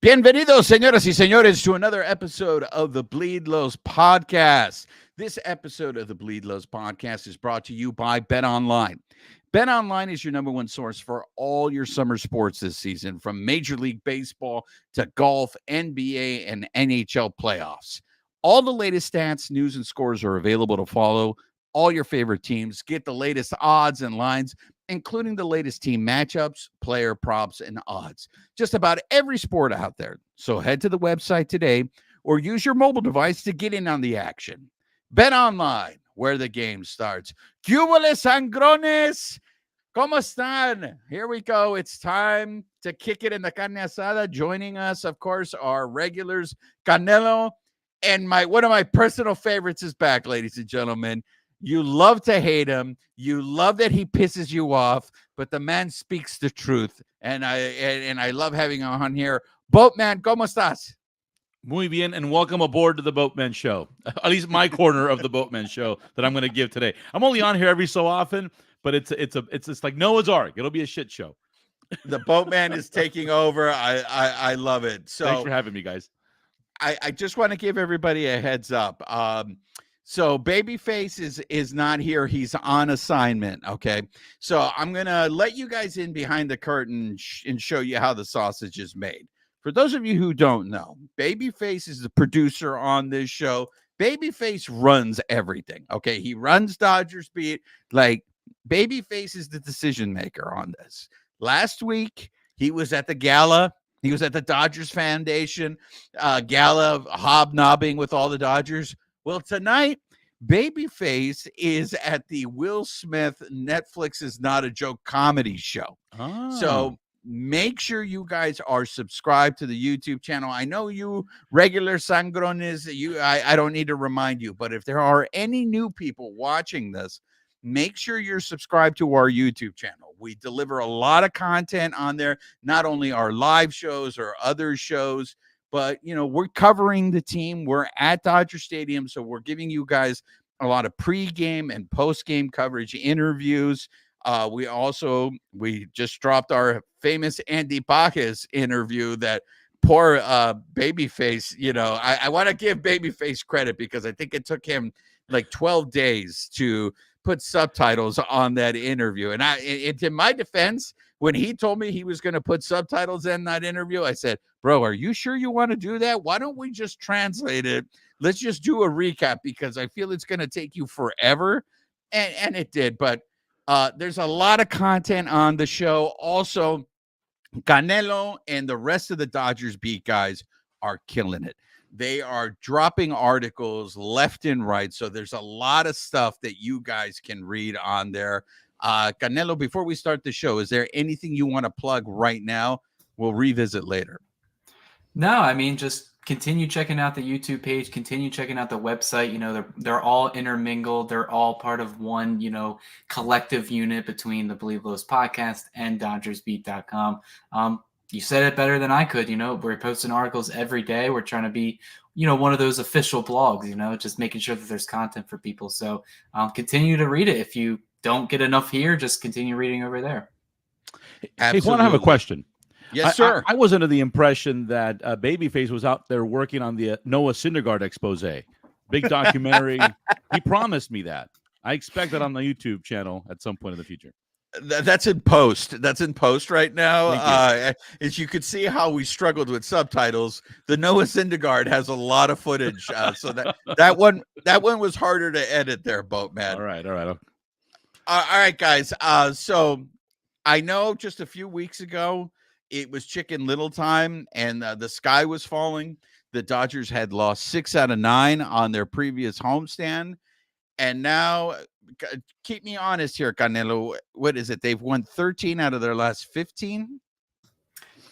Bienvenidos, señoras y señores, to another episode of the Bleed Lows podcast. This episode of the Bleed Lows podcast is brought to you by BetOnline. BetOnline is your number one source for all your summer sports this season, from Major League Baseball to golf, NBA, and NHL playoffs. All the latest stats, news, and scores are available to follow all your favorite teams. Get the latest odds and lines, including the latest team matchups, player props, and odds. Just about every sport out there. So head to the website today or use your mobile device to get in on the action. Bet online, where the game starts. ¡Cúbole, sangrones! ¿Cómo están? Here we go. It's time to kick it in the carne asada. Joining us, of course, are regulars, Canelo, and one of my personal favorites is back, ladies and gentlemen. You love to hate him. You love that he pisses you off, but the man speaks the truth. And I love having him on here. Boatman, ¿cómo estás? Muy bien, and welcome aboard to the Boatman Show. At least my corner of the Boatman Show that I'm going to give today. I'm only on here every so often, but it's like Noah's Ark. It'll be a shit show. The Boatman is taking over. I love it. So thanks for having me, guys. I just want to give everybody a heads up. So Babyface is not here. He's on assignment, okay? So I'm going to let you guys in behind the curtain and show you how the sausage is made. For those of you who don't know, Babyface is the producer on this show. Babyface runs everything, okay? He runs Dodgers Beat. Like, Babyface is the decision maker on this. Last week, he was at the gala. He was at the Dodgers Foundation gala, hobnobbing with all the Dodgers. Well, tonight, Babyface is at the Will Smith Netflix's Not a Joke comedy show. Oh. So make sure you guys are subscribed to the YouTube channel. I know you regular sangrones, I don't need to remind you, but if there are any new people watching this, make sure you're subscribed to our YouTube channel. We deliver a lot of content on there, not only our live shows or other shows, but, you know, we're covering the team. We're at Dodger Stadium, so we're giving you guys a lot of pregame and postgame coverage, interviews. We just dropped our famous Andy Bacchus interview that poor Babyface, you know, I want to give Babyface credit because I think it took him like 12 days to put subtitles on that interview. And in my defense, when he told me he was going to put subtitles in that interview, I said, bro, are you sure you want to do that? Why don't we just translate it? Let's just do a recap because I feel it's going to take you forever. And it did. But there's a lot of content on the show. Also, Canelo and the rest of the Dodgers Beat guys are killing it. They are dropping articles left and right. So there's a lot of stuff that you guys can read on there. Canelo, before we start the show, is there anything you want to plug right now? We'll revisit later. No, I mean, just continue checking out the YouTube page, continue checking out the website. You know, they're all intermingled. They're all part of one, you know, collective unit between the Bleed Lows podcast and DodgersBeat.com. You said it better than I could. You know, we're posting articles every day. We're trying to be, you know, one of those official blogs, you know, just making sure that there's content for people. So continue to read it. If you don't get enough here, just continue reading over there. Hey, Juan, I have a question. Yes, sir. I was under the impression that Babyface was out there working on the Noah Syndergaard expose. Big documentary. He promised me that. I expect that on the YouTube channel at some point in the future. That's in post. That's in post right now. As you could see how we struggled with subtitles, the Noah Syndergaard has a lot of footage. So that one was harder to edit there, Boatman. All right. All right, guys. So I know just a few weeks ago, it was Chicken Little time and the sky was falling. The Dodgers had lost 6 out of 9 on their previous homestand. And now, keep me honest here, Canelo. What is it? They've won 13 out of their last 15?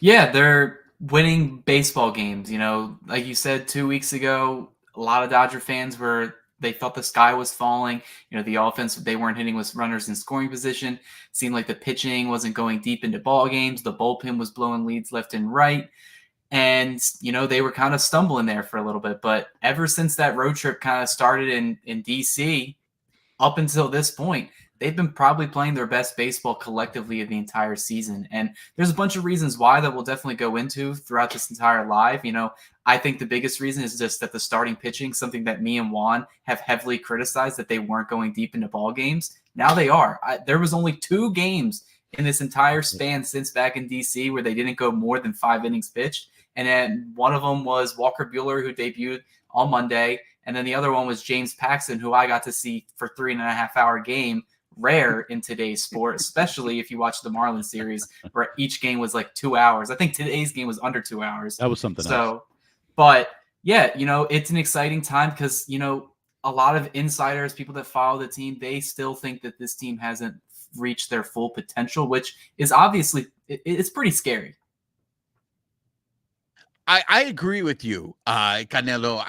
Yeah, they're winning baseball games. You know, like you said 2 weeks ago, a lot of Dodger fans they thought the sky was falling. You know, the offense, they weren't hitting with runners in scoring position. Seemed like the pitching wasn't going deep into ball games. The bullpen was blowing leads left and right. And, you know, they were kind of stumbling there for a little bit. But ever since that road trip kind of started in D.C., up until this point, they've been probably playing their best baseball collectively of the entire season. And there's a bunch of reasons why that we'll definitely go into throughout this entire live. I think the biggest reason is just that the starting pitching, something that me and Juan have heavily criticized, that they weren't going deep into ball games. Now they are. There was only 2 games in this entire span since back in DC where they didn't go more than 5 innings pitched. And then one of them was Walker Buehler, who debuted on Monday. And then the other one was James Paxton, who I got to see for 3.5-hour game. Rare in today's sport, especially if you watch the Marlins series where each game was like 2 hours. I think today's game was under 2 hours. That was something else. But yeah, it's an exciting time because, a lot of insiders, people that follow the team, they still think that this team hasn't reached their full potential, which is obviously, it's pretty scary. I agree with you, Canelo.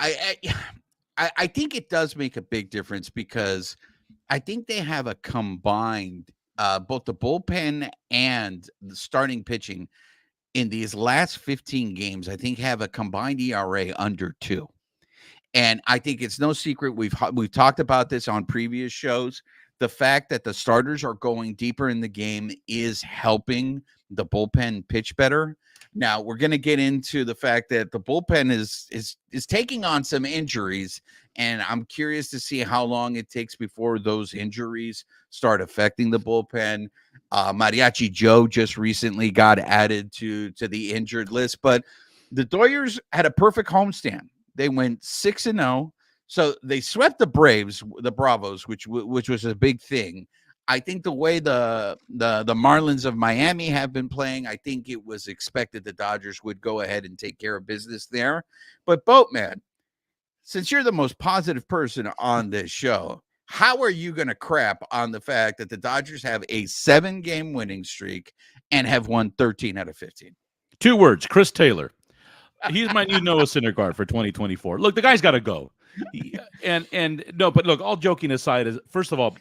I think it does make a big difference because I think they have a combined, both the bullpen and the starting pitching in these last 15 games, I think have a combined ERA under 2. And I think it's no secret. We've talked about this on previous shows. The fact that the starters are going deeper in the game is helping the bullpen pitch better. Now we're going to get into the fact that the bullpen is taking on some injuries, and I'm curious to see how long it takes before those injuries start affecting the bullpen. Mariachi Joe just recently got added to the injured list, but the Doyers had a perfect homestand. They went 6-0. So they swept the Braves, the Bravos, which was a big thing. I think the way the Marlins of Miami have been playing, I think it was expected the Dodgers would go ahead and take care of business there. But Boatman, since you're the most positive person on this show, how are you going to crap on the fact that the Dodgers have a 7-game winning streak and have won 13 out of 15? 2 words, Chris Taylor. He's my new Noah Syndergaard for 2024. Look, the guy's got to go. And no, but look, all joking aside, is first of all,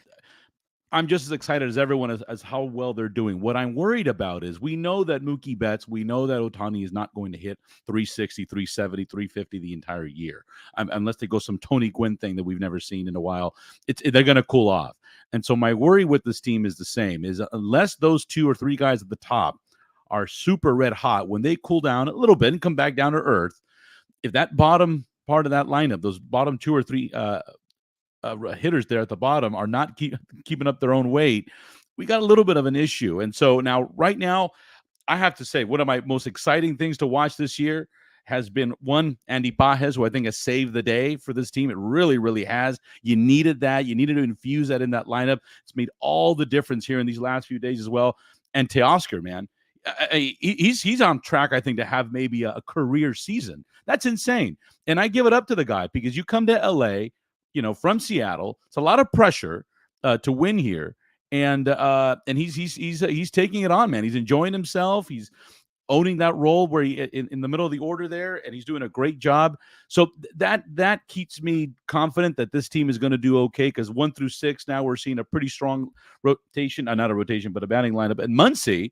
I'm just as excited as everyone as how well they're doing. What I'm worried about is we know that Mookie Betts, we know that Ohtani is not going to hit 360, 370, 350 the entire year, unless they go some Tony Gwynn thing that we've never seen in a while. They're going to cool off. And so my worry with this team is the same, is unless those 2 or 3 guys at the top are super red hot, when they cool down a little bit and come back down to earth, if that bottom part of that lineup, those bottom 2 or 3 hitters there at the bottom are not keeping up their own weight, we got a little bit of an issue. And so right now, I have to say, one of my most exciting things to watch this year has been, one, Andy Pages, who I think has saved the day for this team. It really, really has. You needed that. You needed to infuse that in that lineup. It's made all the difference here in these last few days as well. And Teoscar, man, he's on track, I think, to have maybe a career season. That's insane. And I give it up to the guy, because you come to LA, from Seattle. It's a lot of pressure to win here, and he's taking it on, man. He's enjoying himself. He's owning that role where he in the middle of the order there, and he's doing a great job. So that keeps me confident that this team is going to do okay, because 1 through 6 now we're seeing a pretty strong rotation, not a rotation, but a batting lineup. And Muncy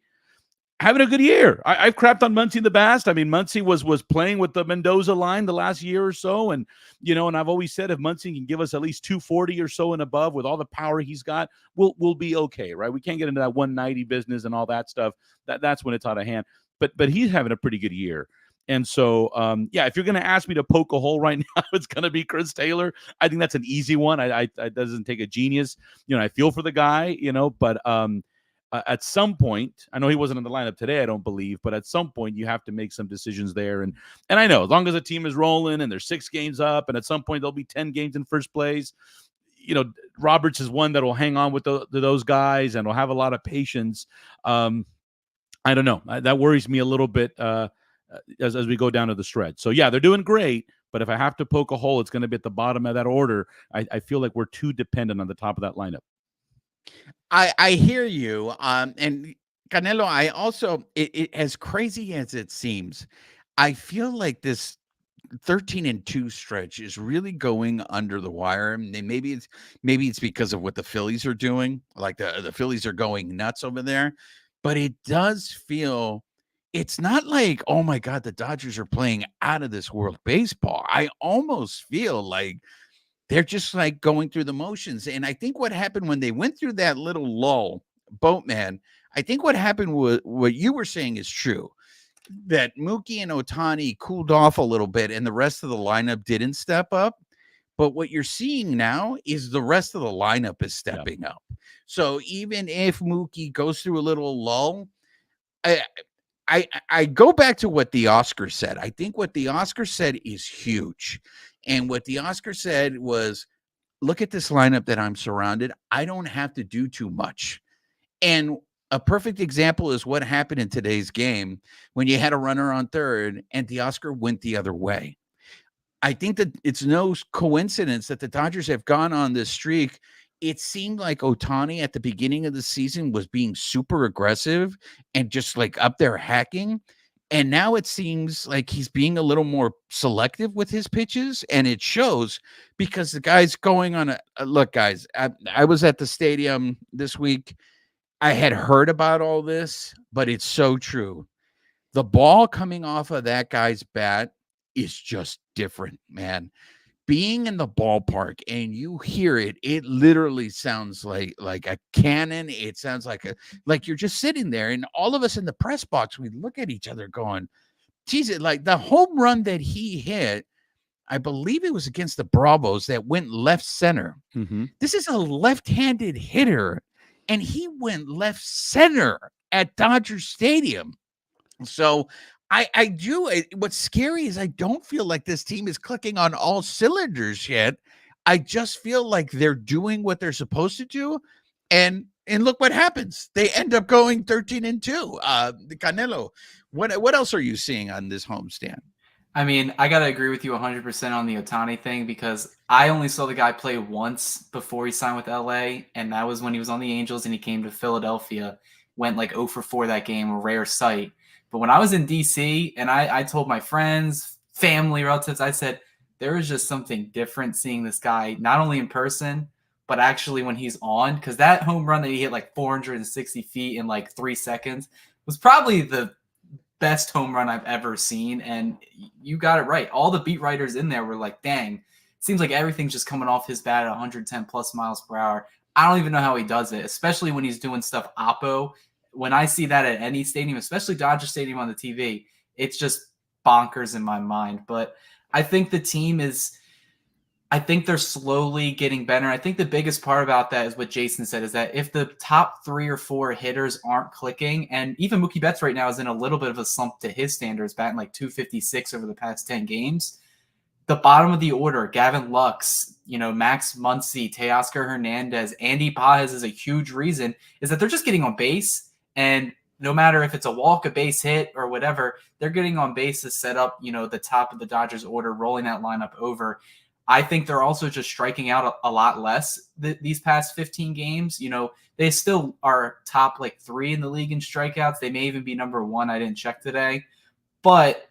having a good year. I've crapped on Muncy in the past. I mean, Muncy was playing with the Mendoza line the last year or so. And, and I've always said if Muncy can give us at least 240 or so and above with all the power he's got, we'll be okay, right? We can't get into that 190 business and all that stuff. That's when it's out of hand. But he's having a pretty good year. And so, if you're going to ask me to poke a hole right now, it's going to be Chris Taylor. I think that's an easy one. It doesn't take a genius. I feel for the guy, but at some point, I know he wasn't in the lineup today, I don't believe, but at some point you have to make some decisions there. And I know as long as the team is rolling and they're 6 games up, and at some point there'll be 10 games in first place, Roberts is one that will hang on with those guys and will have a lot of patience. I don't know. That worries me a little bit as we go down to the stretch. So yeah, they're doing great, but if I have to poke a hole, it's going to be at the bottom of that order. I feel like we're too dependent on the top of that lineup. I hear you. And Canelo, I also, it as crazy as it seems, I feel like this 13-2 stretch is really going under the wire. And maybe it's because of what the Phillies are doing. Like the Phillies are going nuts over there, but it does feel, it's not like, oh my God, the Dodgers are playing out of this world baseball. I almost feel like they're just like going through the motions. And I think what happened when they went through that little lull, Boatman, I think what happened was what you were saying is true, that Mookie and Ohtani cooled off a little bit and the rest of the lineup didn't step up. But what you're seeing now is the rest of the lineup is stepping up. So even if Mookie goes through a little lull, I go back to what the Oscar said. I think what the Oscar said is huge. And what the Oscar said was, look at this lineup that I'm surrounded. I don't have to do too much. And a perfect example is what happened in today's game when you had a runner on third and Teoscar went the other way. I think that it's no coincidence that the Dodgers have gone on this streak. It seemed like Ohtani at the beginning of the season was being super aggressive and just like up there hacking. And now it seems like he's being a little more selective with his pitches. And it shows because the guy's going on a look, guys. I was at the stadium this week. I had heard about all this, but it's so true. The ball coming off of that guy's bat is just different, man. Being in the ballpark and you hear it, it literally sounds like a cannon. It sounds like you're just sitting there, and all of us in the press box, we look at each other going, geez, like the home run that he hit, I believe it was against the Bravos that went left center. Mm-hmm. This is a left-handed hitter, and he went left center at Dodger Stadium. So I do. What's scary is I don't feel like this team is clicking on all cylinders yet. I just feel like they're doing what they're supposed to do. And look what happens. They end up going 13-2. The Canelo. What else are you seeing on this homestand? I mean, I got to agree with you 100% on the Ohtani thing because I only saw the guy play once before he signed with LA, and that was when he was on the Angels and he came to Philadelphia, went like 0 for 4 that game, a rare sight. But when I was in DC and I told my friends, family, relatives, I said, there is just something different seeing this guy, not only in person, but actually when he's on, because that home run that he hit like 460 feet in like 3 seconds was probably the best home run I've ever seen. And you got it right. All the beat writers in there were like, dang, it seems like everything's just coming off his bat at 110 plus miles per hour. I don't even know how he does it, especially when he's doing stuff oppo. When I see that at any stadium, especially Dodger Stadium on the TV, it's just bonkers in my mind. But I think the team I think they're slowly getting better. I think the biggest part about that is what Jason said, is that if the top 3 or 4 hitters aren't clicking, and even Mookie Betts right now is in a little bit of a slump to his standards, batting like 256 over the past 10 games. The bottom of the order, Gavin Lux, Max Muncy, Teoscar Hernandez, Andy Pages is a huge reason, is that they're just getting on base. And no matter if it's a walk, a base hit, or whatever, they're getting on base to set up, the top of the Dodgers order, rolling that lineup over. I think they're also just striking out a lot less these past 15 games. They still are top like 3 in the league in strikeouts. They may even be number 1. I didn't check today. But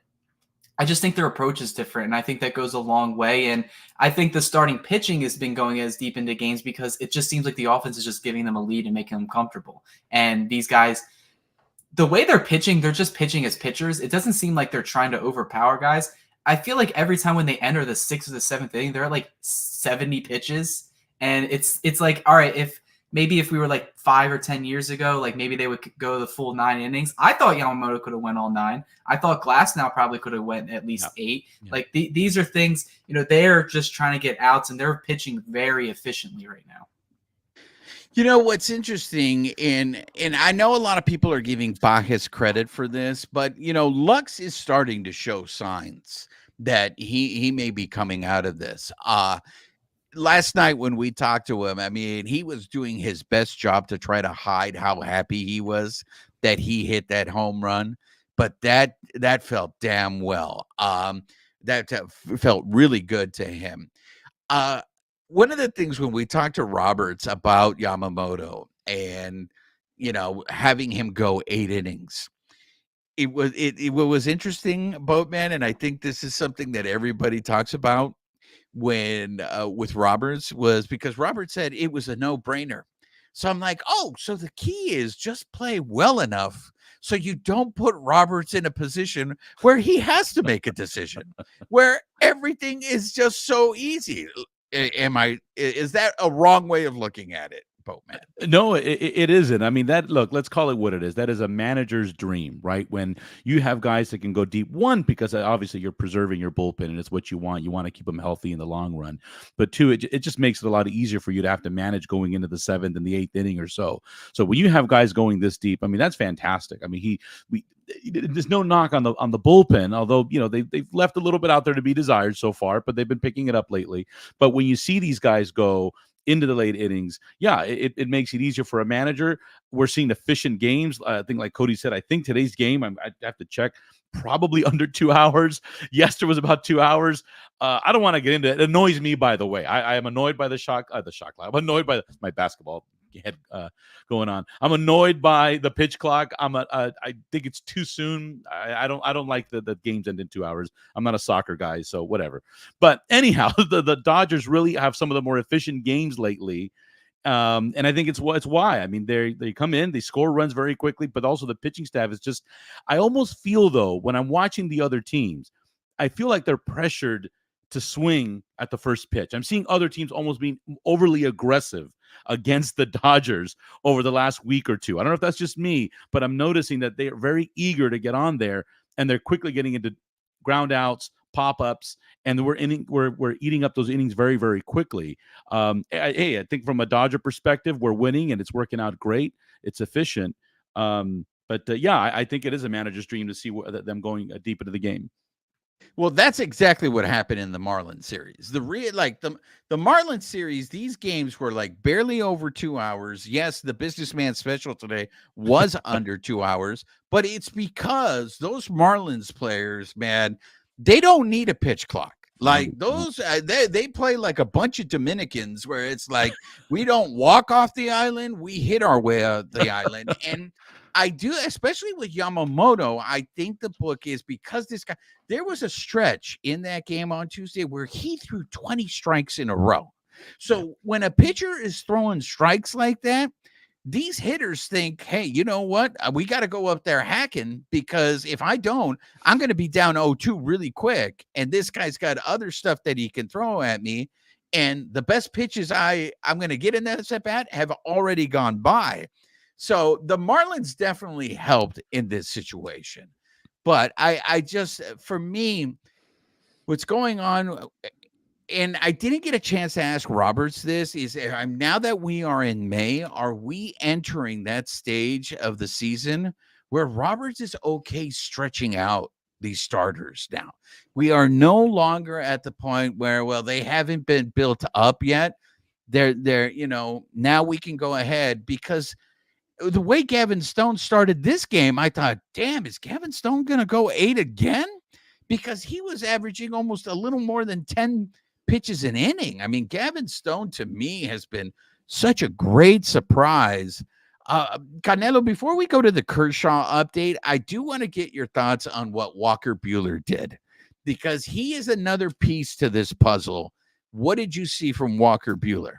I just think their approach is different, and I think that goes a long way. And I think the starting pitching has been going as deep into games because it just seems like the offense is just giving them a lead and making them comfortable. And these guys, the way they're pitching, they're just pitching as pitchers. It doesn't seem like they're trying to overpower guys. I feel like every time when they enter the 6th or the 7th inning, they're at like 70 pitches. And it's like, all right, if we were like 5 or 10 years ago, like maybe they would go the full 9 innings. I thought Yamamoto could have went all 9. I thought Glasnow probably could have went at least 8. Yeah. Like these are things, they're just trying to get outs, and they're pitching very efficiently right now. What's interesting, and I know a lot of people are giving Pages credit for this, but Lux is starting to show signs that he may be coming out of this. Last night when we talked to him, I mean, he was doing his best job to try to hide how happy he was that he hit that home run, but that felt damn well. That felt really good to him. One of the things when we talked to Roberts about Yamamoto and, having him go 8 innings, it was interesting, Boatman, and I think this is something that everybody talks about when with Roberts, was because Roberts said it was a no-brainer. So I'm like, oh, so the key is just play well enough so you don't put Roberts in a position where he has to make a decision, where everything is just so easy. Is that a wrong way of looking at it, Boatman? No, it isn't. I mean, look, let's call it what it is. That is a manager's dream, right? When you have guys that can go deep, one, because obviously you're preserving your bullpen and it's what you want. You want to keep them healthy in the long run. But two, it just makes it a lot easier for you to have to manage going into the 7th and the 8th inning or so. So when you have guys going this deep, I mean, that's fantastic. I mean, there's no knock on the bullpen, although, they've left a little bit out there to be desired so far, but they've been picking it up lately. But when you see these guys go into the late innings, it makes it easier for a manager. We're seeing efficient games. I think, like Cody said, I think today's game, I have to check, probably under 2 hours. Yesterday was about 2 hours. I don't want to get into it. It annoys me, by the way. I am annoyed by the shot clock. I'm annoyed by my basketball head going on. I'm annoyed by the pitch clock. I think it's too soon. I don't like the games end in 2 hours. I'm not a soccer guy, so whatever. But anyhow, the Dodgers really have some of the more efficient games lately. And I think it's why. I mean, they come in, they score runs very quickly, but also the pitching staff is just, I almost feel, though, when I'm watching the other teams, I feel like they're pressured to swing at the first pitch. I'm seeing other teams almost being overly aggressive against the Dodgers over the last week or two. I don't know if that's just me, but I'm noticing that they are very eager to get on there, and they're quickly getting into ground outs, pop-ups, and we're eating up those innings very, very quickly. I think from a Dodger perspective, we're winning, and it's working out great. It's efficient. I think it is a manager's dream to see them going deep into the game. Well, that's exactly what happened in the Marlins series. The Marlins series, these games were like barely over 2 hours. Yes, the businessman special today was under 2 hours, but it's because those Marlins players, man, they don't need a pitch clock. Like those, they play like a bunch of Dominicans where it's like, we don't walk off the island, we hit our way off the island. And I do, especially with Yamamoto, I think the book is because this guy, there was a stretch in that game on Tuesday where he threw 20 strikes in a row. So when a pitcher is throwing strikes like that, these hitters think, hey, you know what? We got to go up there hacking, because if I don't, I'm going to be down 0-2 really quick. And this guy's got other stuff that he can throw at me. And the best pitches I'm going to get in that at bat have already gone by. So the Marlins definitely helped in this situation. But I just, for me, what's going on, and I didn't get a chance to ask Roberts this, is now that we are in May, are we entering that stage of the season where Roberts is okay stretching out these starters now? We are no longer at the point where, well, they haven't been built up yet. They're now we can go ahead, because the way Gavin Stone started this game, I thought, damn, is Gavin Stone going to go 8 again? Because he was averaging almost a little more than 10 pitches an inning. I mean, Gavin Stone to me has been such a great surprise. Canelo, before we go to the Kershaw update, I do want to get your thoughts on what Walker Buehler did, because he is another piece to this puzzle. What did you see from Walker Buehler?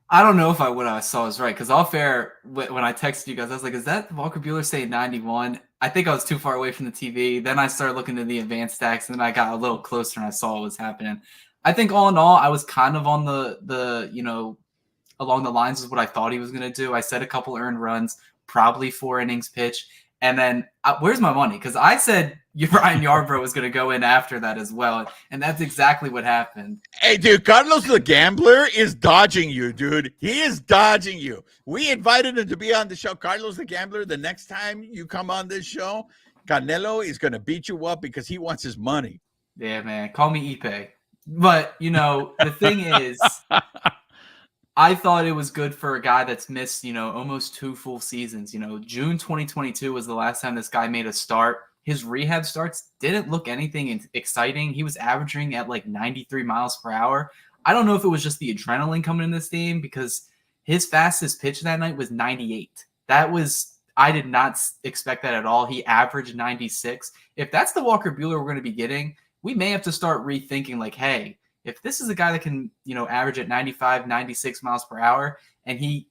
I don't know if what I saw is right, because all fair, when I texted you guys, I was like, is that Walker Buehler saying 91? I think I was too far away from the TV. Then I started looking at the advanced stats, and then I got a little closer and I saw what was happening. I think all in all, I was kind of on the along the lines of what I thought he was going to do. I said a couple earned runs, probably 4 innings pitch. And then where's my money? Because I said Ryan Yarbrough was going to go in after that as well. And that's exactly what happened. Hey, dude, Carlos the Gambler is dodging you, dude. He is dodging you. We invited him to be on the show. Carlos the Gambler, the next time you come on this show, Canelo is going to beat you up because he wants his money. Yeah, man. Call me Ipe. But, the thing is, I thought it was good for a guy that's missed, almost 2 full seasons. June 2022 was the last time this guy made a start. His rehab starts didn't look anything exciting. He was averaging at like 93 miles per hour. I don't know if it was just the adrenaline coming in this game, because his fastest pitch that night was 98. I did not expect that at all. He averaged 96. If that's the Walker Buehler we're going to be getting, we may have to start rethinking, like, hey, if this is a guy that can, average at 95, 96 miles per hour, and he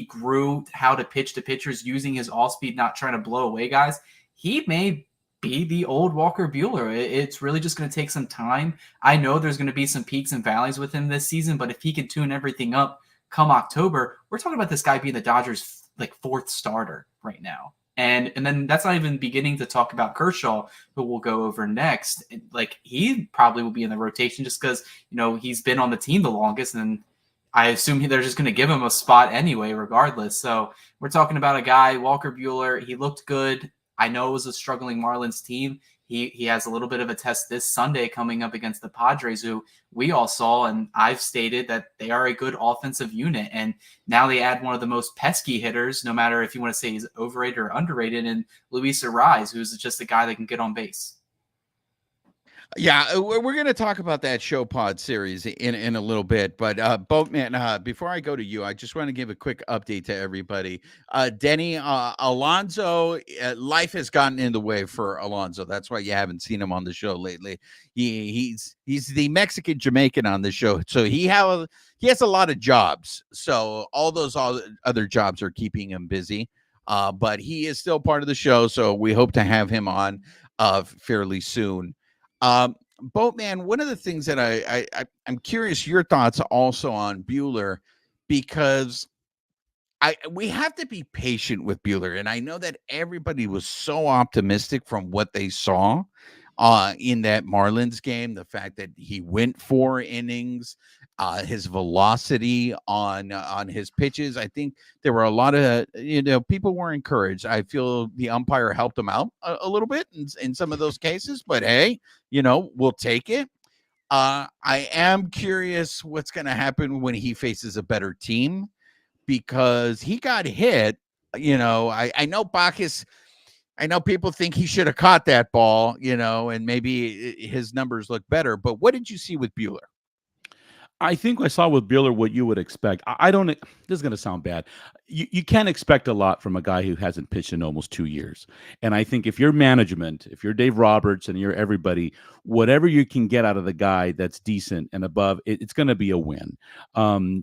grew how to pitch to pitchers using his all speed, not trying to blow away guys, he may be the old Walker Buehler. It's really just going to take some time. I know there's going to be some peaks and valleys with him this season, but if he can tune everything up come October, we're talking about this guy being the Dodgers' like fourth starter right now. And then that's not even beginning to talk about Kershaw, who we'll go over next. Like, he probably will be in the rotation just because, he's been on the team the longest, and I assume they're just going to give him a spot anyway, regardless. So we're talking about a guy, Walker Buehler. He looked good. I know it was a struggling Marlins team. He has a little bit of a test this Sunday coming up against the Padres, who we all saw, and I've stated that they are a good offensive unit. And now they add one of the most pesky hitters, no matter if you want to say he's overrated or underrated, and Luis Ariz, who's just a guy that can get on base. Yeah, we're going to talk about that show pod series in a little bit, but Boatman, before I go to you, I just want to give a quick update to everybody. Denny, Alonso, life has gotten in the way for Alonso. That's why you haven't seen him on the show lately. He's the Mexican Jamaican on the show, so he has a lot of jobs. So all those other jobs are keeping him busy. But he is still part of the show, so we hope to have him on fairly soon. Boatman, one of the things that I'm curious your thoughts also on Buehler, because we have to be patient with Buehler, and I know that everybody was so optimistic from what they saw in that Marlins game. The fact that he went 4 innings, his velocity on his pitches. I think there were a lot of people were encouraged. I feel the umpire helped him out a little bit in some of those cases, but hey, we'll take it. I am curious what's going to happen when he faces a better team, because he got hit. I know Bacchus. I know people think he should have caught that ball, and maybe his numbers look better. But what did you see with Buehler? I think I saw with Buehler what you would expect. I don't. This is going to sound bad. You can't expect a lot from a guy who hasn't pitched in almost 2 years. And I think if you're management, if you're Dave Roberts and you're everybody, whatever you can get out of the guy that's decent and above, it's going to be a win.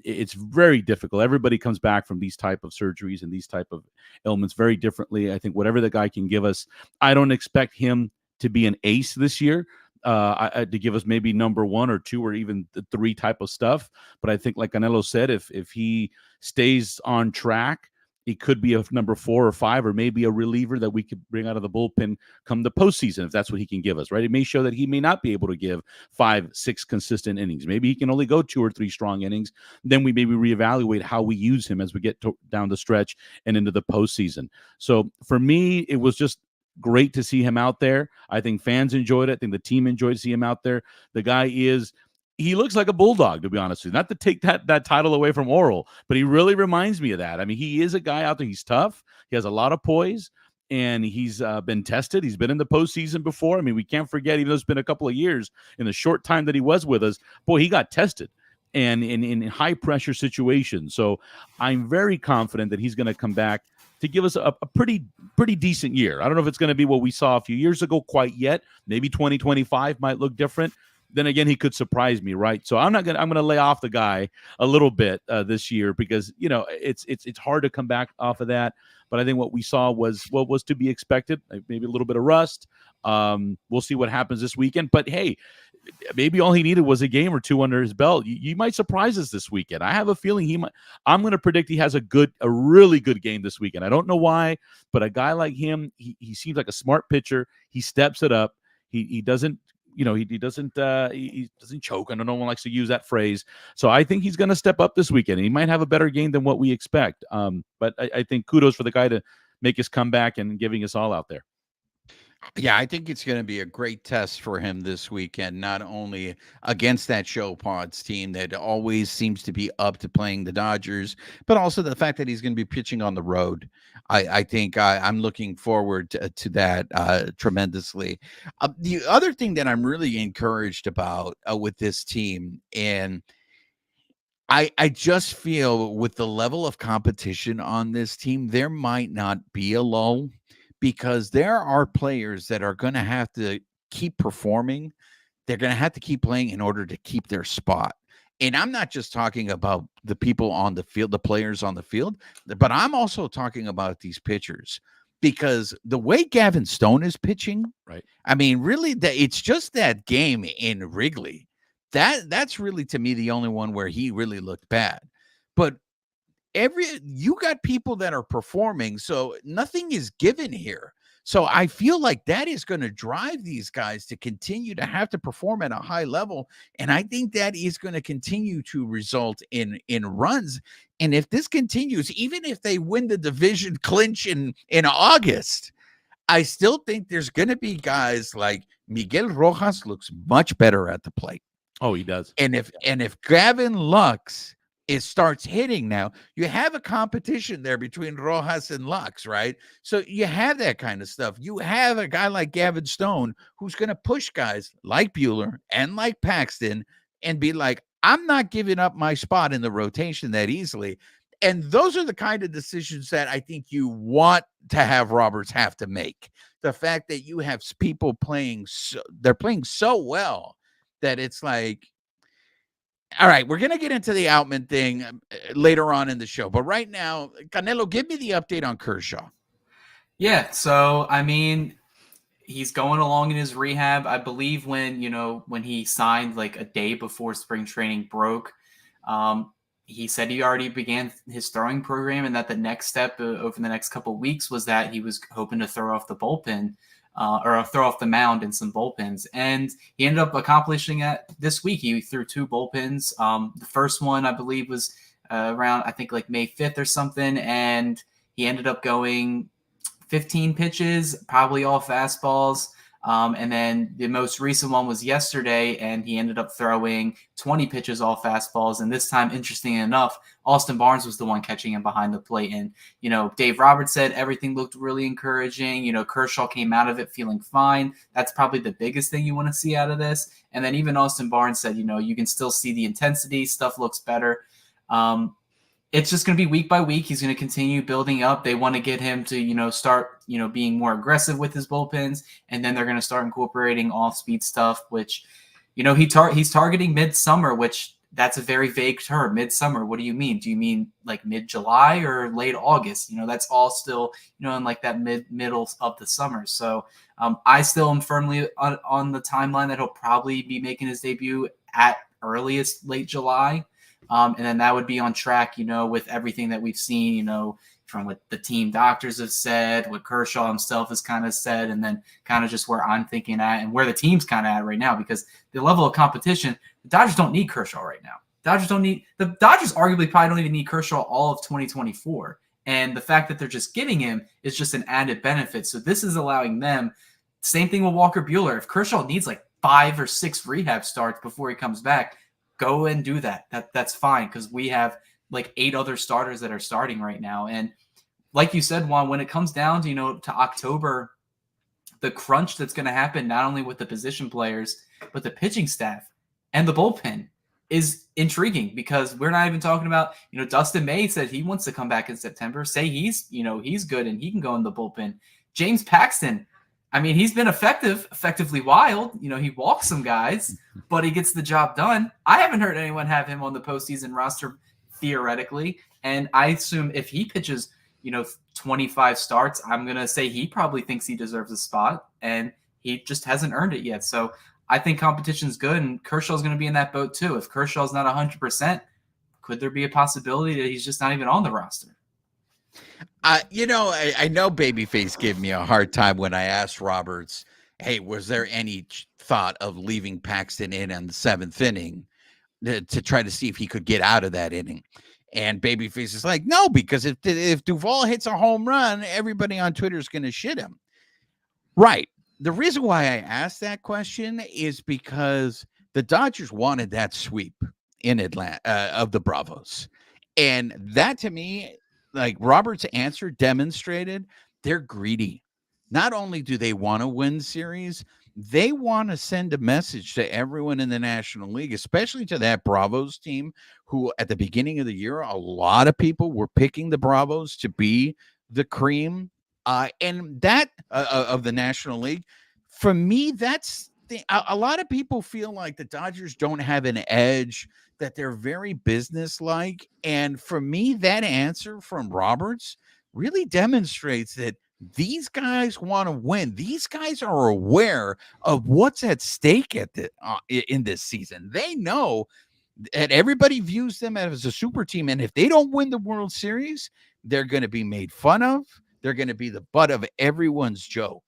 It's very difficult. Everybody comes back from these type of surgeries and these type of ailments very differently. I think whatever the guy can give us, I don't expect him to be an ace this year. To give us maybe number 1 or 2 or even the 3 type of stuff. But I think, like Canelo said, if he stays on track, he could be a number 4 or 5, or maybe a reliever that we could bring out of the bullpen come the postseason, if that's what he can give us, right? It may show that he may not be able to give 5, 6 consistent innings. Maybe he can only go 2 or 3 strong innings. Then we maybe reevaluate how we use him as we get down the stretch and into the postseason. So for me, it was just great to see him out there. I think fans enjoyed it. I think the team enjoyed to see him out there. The guy he looks like a bulldog, to be honest with you. Not to take that title away from Oral, but he really reminds me of that. I mean, he is a guy out there. He's tough. He has a lot of poise, and he's been tested. He's been in the postseason before. I mean, we can't forget, even though it's been a couple of years, in the short time that he was with us, boy, he got tested and in high pressure situations. So I'm very confident that he's going to come back to give us a pretty decent year. I don't know if it's going to be what we saw a few years ago quite yet. Maybe 2025 might look different. Then again, he could surprise me, right? So I'm going to lay off the guy a little bit this year, because it's hard to come back off of that. But I think what we saw was what was to be expected. Maybe a little bit of rust. We'll see what happens this weekend. But hey, maybe all he needed was a game or 2 under his belt. You might surprise us this weekend. I have a feeling he might. I'm going to predict he has a really good game this weekend. I don't know why, but a guy like him, he seems like a smart pitcher. He steps it up. He doesn't. He doesn't choke. I know no one likes to use that phrase. So I think he's going to step up this weekend. He might have a better game than what we expect. But I think kudos for the guy to make his comeback and giving us all out there. Yeah, I think it's going to be a great test for him this weekend, not only against that Show Pods team that always seems to be up to playing the Dodgers, but also the fact that he's going to be pitching on the road. I think I'm looking forward to that tremendously. The other thing that I'm really encouraged about with this team, and I just feel with the level of competition on this team, there might not be a lull, because there are players that are going to have to keep performing. They're going to have to keep playing in order to keep their spot. And I'm not just talking about the people on the field, the players on the field, but I'm also talking about these pitchers. because the way Gavin Stone is pitching, Right. I mean, really, it's just that game in Wrigley. That's really, to me, the only one where he really looked bad. But you got people that are performing, so nothing is given here. So I feel like that is going to drive these guys to continue to have to perform at a high level, and I think that is going to continue to result in runs. And if this continues, even if they win the division clinch in August, I still think there's going to be guys like Miguel Rojas looks much better at the plate. Oh, he does. And if Gavin Lux starts hitting now, you have a competition there between Rojas and Lux, right? So you have that kind of stuff. You have a guy like Gavin Stone who's going to push guys like Buehler and like Paxton and be like, I'm not giving up my spot in the rotation that easily. And those are the kind of decisions that I think you want to have Roberts have to make. The fact that you have people playing, they're playing so well that it's like, all right, we're going to get into the Outman thing later on in the show. But right now, Canelo, give me the update on Kershaw. Yeah, so, I mean, he's going along in his rehab. I believe when he signed like a day before spring training broke, he said he already began his throwing program and that the next step over the next couple of weeks was that he was hoping to throw off the bullpen. Or throw off the mound in some bullpens. And he ended up accomplishing that this week. He threw 2 bullpens. The first one, I believe, was around, I think, like May 5th or something. And he ended up going 15 pitches, probably all fastballs. And then the most recent one was yesterday, and he ended up throwing 20 pitches, all fastballs. And this time, interesting enough, Austin Barnes was the one catching him behind the plate. And, Dave Roberts said everything looked really encouraging. Kershaw came out of it feeling fine. That's probably the biggest thing you want to see out of this. And then even Austin Barnes said, you can still see the intensity. Stuff looks better. It's just going to be week by week. He's going to continue building up. They want to get him to, start, being more aggressive with his bullpens. And then they're going to start incorporating off-speed stuff, which, he's targeting midsummer, which that's a very vague term. Midsummer, what do you mean? Do you mean like mid-July or late August? That's all still, in like that middle of the summer. So I still am firmly on the timeline that he'll probably be making his debut at earliest late July. And then that would be on track, with everything that we've seen, from what the team doctors have said, what Kershaw himself has kind of said, and then kind of just where I'm thinking at and where the team's kind of at right now, because the level of competition, the Dodgers don't need Kershaw right now. The Dodgers arguably probably don't even need Kershaw all of 2024. And the fact that they're just getting him is just an added benefit. So this is allowing them, same thing with Walker Buehler. If Kershaw needs like 5 or 6 rehab starts before he comes back, go and do that. That's fine, because we have like 8 other starters that are starting right now. And like you said, Juan, when it comes down to, to October, the crunch that's going to happen not only with the position players, but the pitching staff and the bullpen is intriguing, because we're not even talking about, Dustin May said he wants to come back in September, say he's good and he can go in the bullpen. James Paxton, I mean, he's been effectively wild. He walks some guys, but he gets the job done. I haven't heard anyone have him on the postseason roster theoretically. And I assume if he pitches, 25 starts, I'm going to say he probably thinks he deserves a spot, and he just hasn't earned it yet. So I think competition's good, and Kershaw's going to be in that boat too. If Kershaw's not 100%, could there be a possibility that he's just not even on the roster? I know Babyface gave me a hard time when I asked Roberts, hey, was there any thought of leaving Paxton in the 7th inning to try to see if he could get out of that inning? And Babyface is like, no, because if Duvall hits a home run, everybody on Twitter is going to shit him. Right. The reason why I asked that question is because the Dodgers wanted that sweep in Atlanta of the Bravos. And that, to me, like Robert's answer demonstrated, they're greedy. Not only do they want to win series, they want to send a message to everyone in the National League, especially to that Bravos team, who at the beginning of the year, a lot of people were picking the Bravos to be the cream and that of the National League. For me, that's a lot of people feel like the Dodgers don't have an edge, that they're very businesslike. And for me, that answer from Roberts really demonstrates that These guys want to win. These guys are aware of what's at stake in this season. They know that everybody views them as a super team, and if they don't win the World Series, they're going to be made fun of. They're going to be the butt of everyone's joke.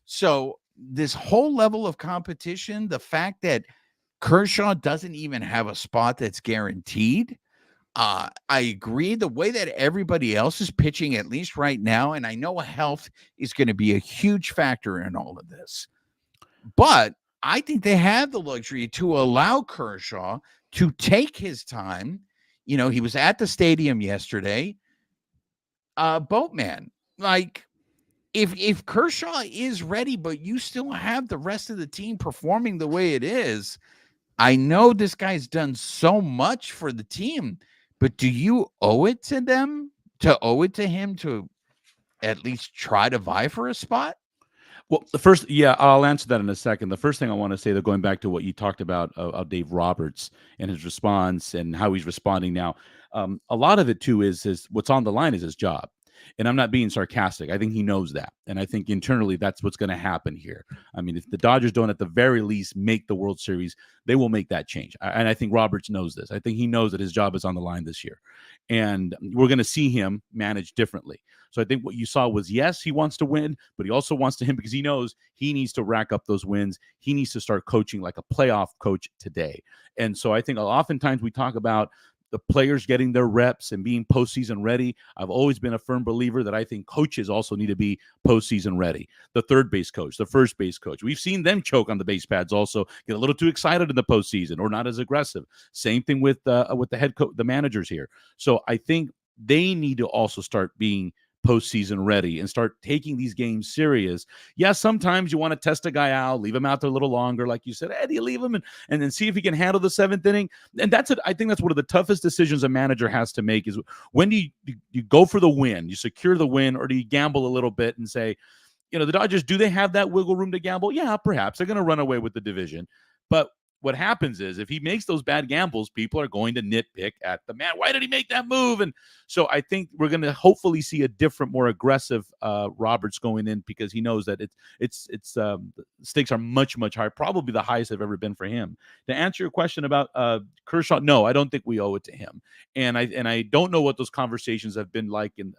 So this whole level of competition, the fact that Kershaw doesn't even have a spot that's guaranteed. I agree. The way that everybody else is pitching, at least right now, and I know health is going to be a huge factor in all of this, but I think they have the luxury to allow Kershaw to take his time. You know, he was at the stadium yesterday. Boatman, like, if Kershaw is ready, but you still have the rest of the team performing the way it is, I know this guy's done so much for the team, but do you owe it to them to owe it to him to at least try to vie for a spot? Well, I'll answer that in a second. The first thing I want to say, that going back to what you talked about Dave Roberts and his response and how he's responding now, a lot of it too is what's on the line is his job. And I'm not being sarcastic. I think he knows that. And I think internally that's what's going to happen here. I mean, if the Dodgers don't at the very least make the World Series, they will make that change. And I think Roberts knows this. I think he knows that his job is on the line this year. And we're going to see him manage differently. So I think what you saw was, yes, he wants to win, but he also wants to because he knows he needs to rack up those wins. He needs to start coaching like a playoff coach today. And so I think oftentimes we talk about the players getting their reps and being postseason ready. I've always been a firm believer that I think coaches also need to be postseason ready. The third base coach, the first base coach. We've seen them choke on the base pads also, get a little too excited in the postseason or not as aggressive. Same thing with the head coach, the managers here. So I think they need to also start being postseason ready and start taking these games serious. Yeah, sometimes you want to test a guy out, leave him out there a little longer, like you said. Eddie, leave him and then see if he can handle the seventh inning. And that's it. I think that's one of the toughest decisions a manager has to make is when do you go for the win, you secure the win, or do you gamble a little bit and say, you know, the Dodgers, do they have that wiggle room to gamble? Yeah, perhaps they're going to run away with the division, but what happens is if he makes those bad gambles, people are going to nitpick at the man. Why did he make that move? And so I think we're going to hopefully see a different, more aggressive Roberts going in because he knows that it's stakes are much, much higher, probably the highest they've ever been for him. To answer your question about Kershaw, no, I don't think we owe it to him. And I don't know what those conversations have been like in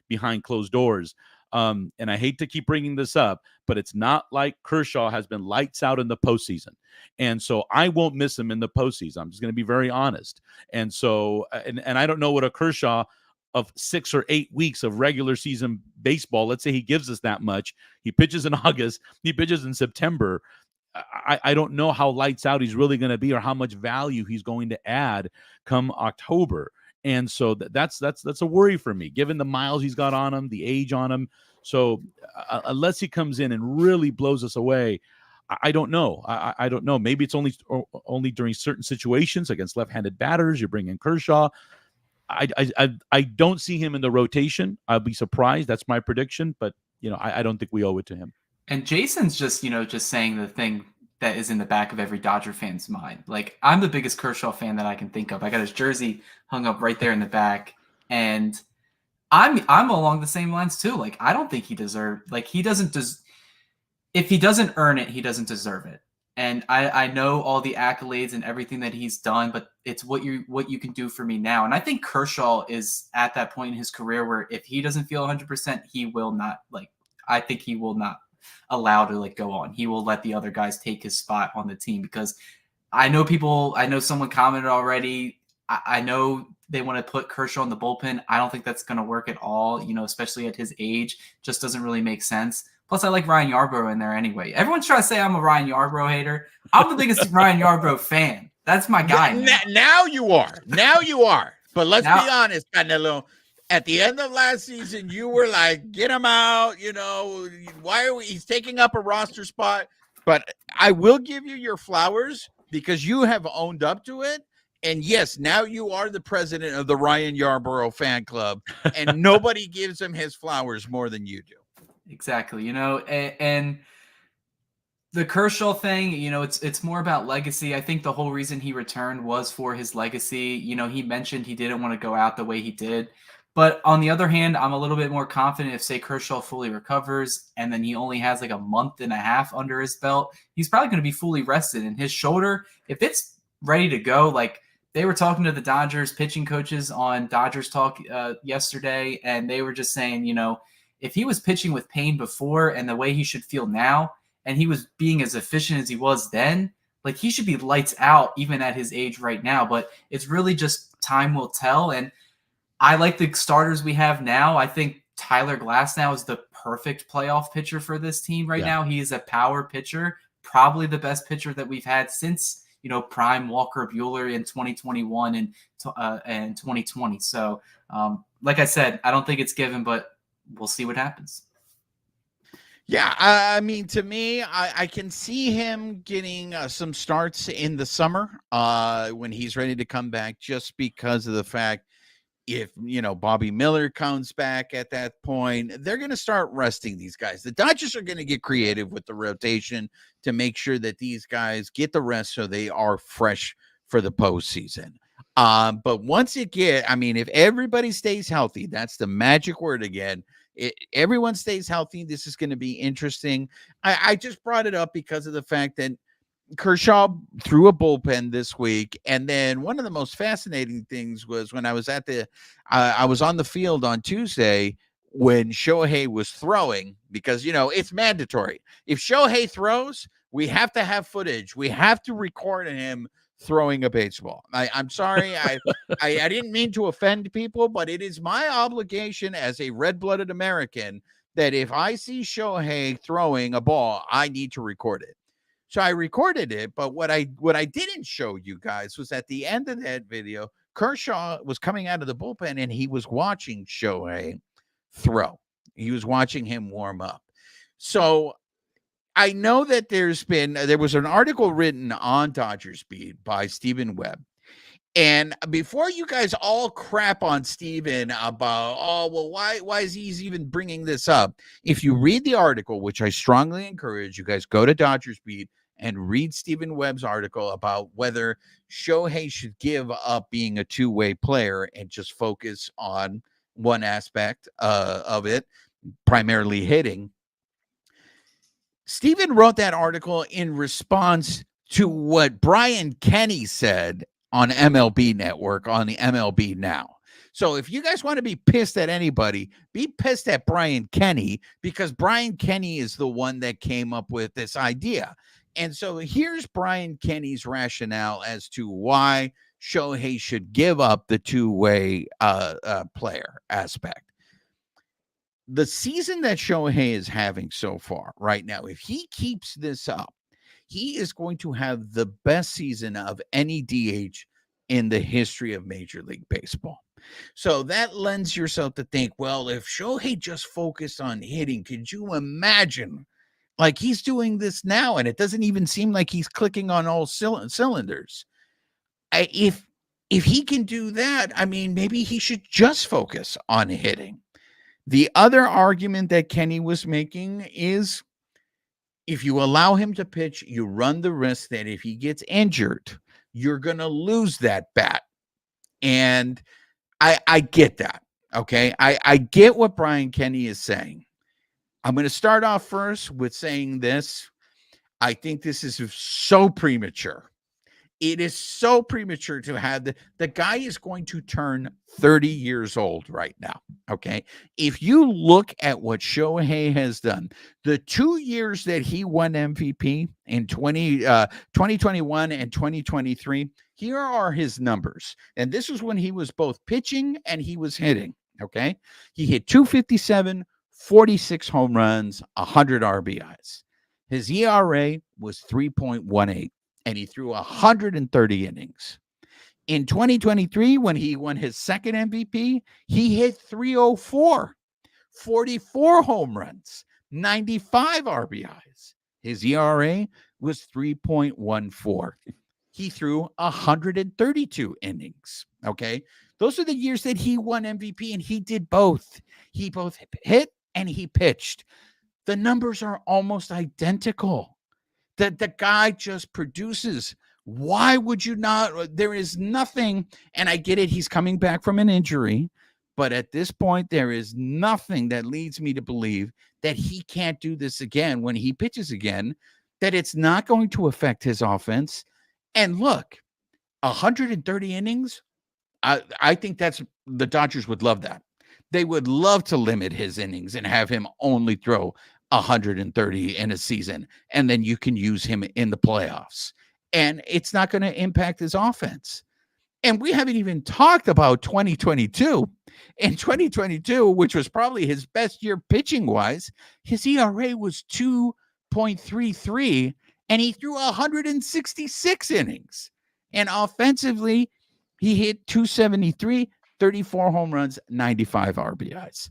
behind closed doors. And I hate to keep bringing this up, but it's not like Kershaw has been lights out in the postseason. And so I won't miss him in the postseason. I'm just going to be very honest. And so, and I don't know what a Kershaw of 6 or 8 weeks of regular season baseball, let's say he gives us that much. He pitches in August, he pitches in September. I don't know how lights out he's really going to be or how much value he's going to add come October. And so that's a worry for me, given the miles he's got on him, the age on him. So unless he comes in and really blows us away, I don't know. I don't know. Maybe it's only during certain situations against left-handed batters. You bring in Kershaw. I don't see him in the rotation. I'll be surprised. That's my prediction. But I don't think we owe it to him. And Jason's just saying the thing that is in the back of every Dodger fan's mind. Like, I'm the biggest Kershaw fan that I can think of. I got his jersey hung up right there in the back, and I'm along the same lines too. Like, I don't think he deserved. Like, he doesn't. If he doesn't earn it, he doesn't deserve it. And I know all the accolades and everything that he's done, but it's what you can do for me now. And I think Kershaw is at that point in his career where if he doesn't feel 100%, he will not. Like, I think he will not allow to go on. He will let the other guys take his spot on the team, because I know someone commented already. I know they want to put Kershaw in the bullpen. I don't think that's going to work at all, especially at his age. Just doesn't really make sense. Plus, I like Ryan Yarbrough in there anyway. Everyone's trying to say I'm a Ryan Yarbrough hater. I'm the biggest Ryan Yarbrough fan. That's my guy. Now you are. Now you are. But let's be honest, Canelo. At the end of last season, you were like, get him out. Why are he's taking up a roster spot? But I will give you your flowers because you have owned up to it. And yes, now you are the president of the Ryan Yarbrough fan club, and nobody gives him his flowers more than you do. Exactly. And the Kershaw thing, it's more about legacy. I think the whole reason he returned was for his legacy. He mentioned he didn't want to go out the way he did, But on the other hand, I'm a little bit more confident if, say, Kershaw fully recovers and then he only has like a month and a half under his belt, he's probably going to be fully rested. And his shoulder, if it's ready to go, like they were talking to the Dodgers pitching coaches on Dodgers Talk yesterday, and they were just saying, if he was pitching with pain before and the way he should feel now, and he was being as efficient as he was then, like he should be lights out even at his age right now. But it's really just time will tell. And I like the starters we have now. I think Tyler Glasnow is the perfect playoff pitcher for this team right now. He is a power pitcher, probably the best pitcher that we've had since, prime Walker Buehler in 2021 and 2020. So, like I said, I don't think it's given, but we'll see what happens. Yeah, I mean, to me, I can see him getting some starts in the summer when he's ready to come back, just because of the fact if, Bobby Miller comes back at that point, they're going to start resting these guys. The Dodgers are going to get creative with the rotation to make sure that these guys get the rest so they are fresh for the postseason. But once if everybody stays healthy, that's the magic word again. Everyone stays healthy. This is going to be interesting. I just brought it up because of the fact that Kershaw threw a bullpen this week. And then one of the most fascinating things was when I was I was on the field on Tuesday when Shohei was throwing, because, it's mandatory. If Shohei throws, we have to have footage. We have to record him throwing a baseball. I'm sorry. I didn't mean to offend people, but it is my obligation as a red-blooded American that if I see Shohei throwing a ball, I need to record it. So I recorded it, but what I didn't show you guys was at the end of that video, Kershaw was coming out of the bullpen and he was watching Shohei throw. He was watching him warm up. So I know that there was an article written on Dodgers Beat by Stephen Webb. And before you guys all crap on Steven about, why is he even bringing this up? If you read the article, which I strongly encourage you guys, go to Dodgers Beat and read Stephen Webb's article about whether Shohei should give up being a two-way player and just focus on one aspect of it, primarily hitting. Stephen wrote that article in response to what Brian Kenny said on MLB Network, on the MLB Now. So if you guys want to be pissed at anybody, be pissed at Brian Kenny, because Brian Kenny is the one that came up with this idea. And so here's Brian Kenny's rationale as to why Shohei should give up the two-way player aspect. The season that Shohei is having so far right now, if he keeps this up, he is going to have the best season of any DH in the history of Major League Baseball. So that lends yourself to think, well, if Shohei just focused on hitting, could you imagine, like he's doing this now, and it doesn't even seem like he's clicking on all cylinders. If he can do that, maybe he should just focus on hitting. The other argument that Kenny was making is, if you allow him to pitch, you run the risk that if he gets injured, you're going to lose that bat. And I get that, okay? I get what Brian Kenny is saying. I'm going to start off first with saying this. I think this is so premature. It is so premature to have the guy is going to turn 30 years old right now. Okay. If you look at what Shohei has done, the 2 years that he won MVP in 2021 and 2023, here are his numbers. And this was when he was both pitching and he was hitting. Okay. He hit 257, 46 home runs, 100 RBIs. His ERA was 3.18. And he threw 130 innings. In 2023, when he won his second MVP, he hit 304, 44 home runs, 95 RBIs. His ERA was 3.14. He threw 132 innings. Okay. Those are the years that he won MVP, and he did both. He both hit and he pitched. The numbers are almost identical. That the guy just produces. Why would you not? There is nothing, and I get it. He's coming back from an injury, But at this point, there is nothing that leads me to believe that he can't do this again when he pitches again, that it's not going to affect his offense. And look, 130 innings, I think that's the Dodgers would love that. They would love to limit his innings and have him only throw 130 in a season, and then you can use him in the playoffs. And it's not going to impact his offense. And we haven't even talked about 2022. In 2022, which was probably his best year pitching wise, his ERA was 2.33, and he threw 166 innings. And offensively, he hit 273, 34 home runs, 95 RBIs.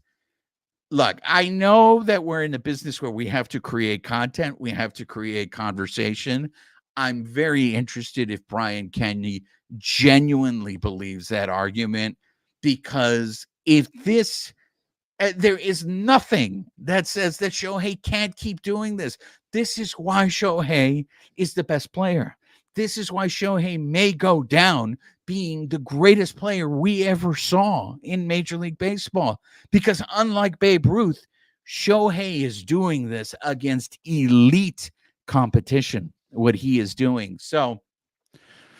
Look, I know that we're in the business where we have to create content. We have to create conversation. I'm very interested if Brian Kenny genuinely believes that argument, because if this, there is nothing that says that Shohei can't keep doing this. This is why Shohei is the best player. This is why Shohei may go down being the greatest player we ever saw in Major League Baseball, because unlike Babe Ruth, Shohei is doing this against elite competition, what he is doing. So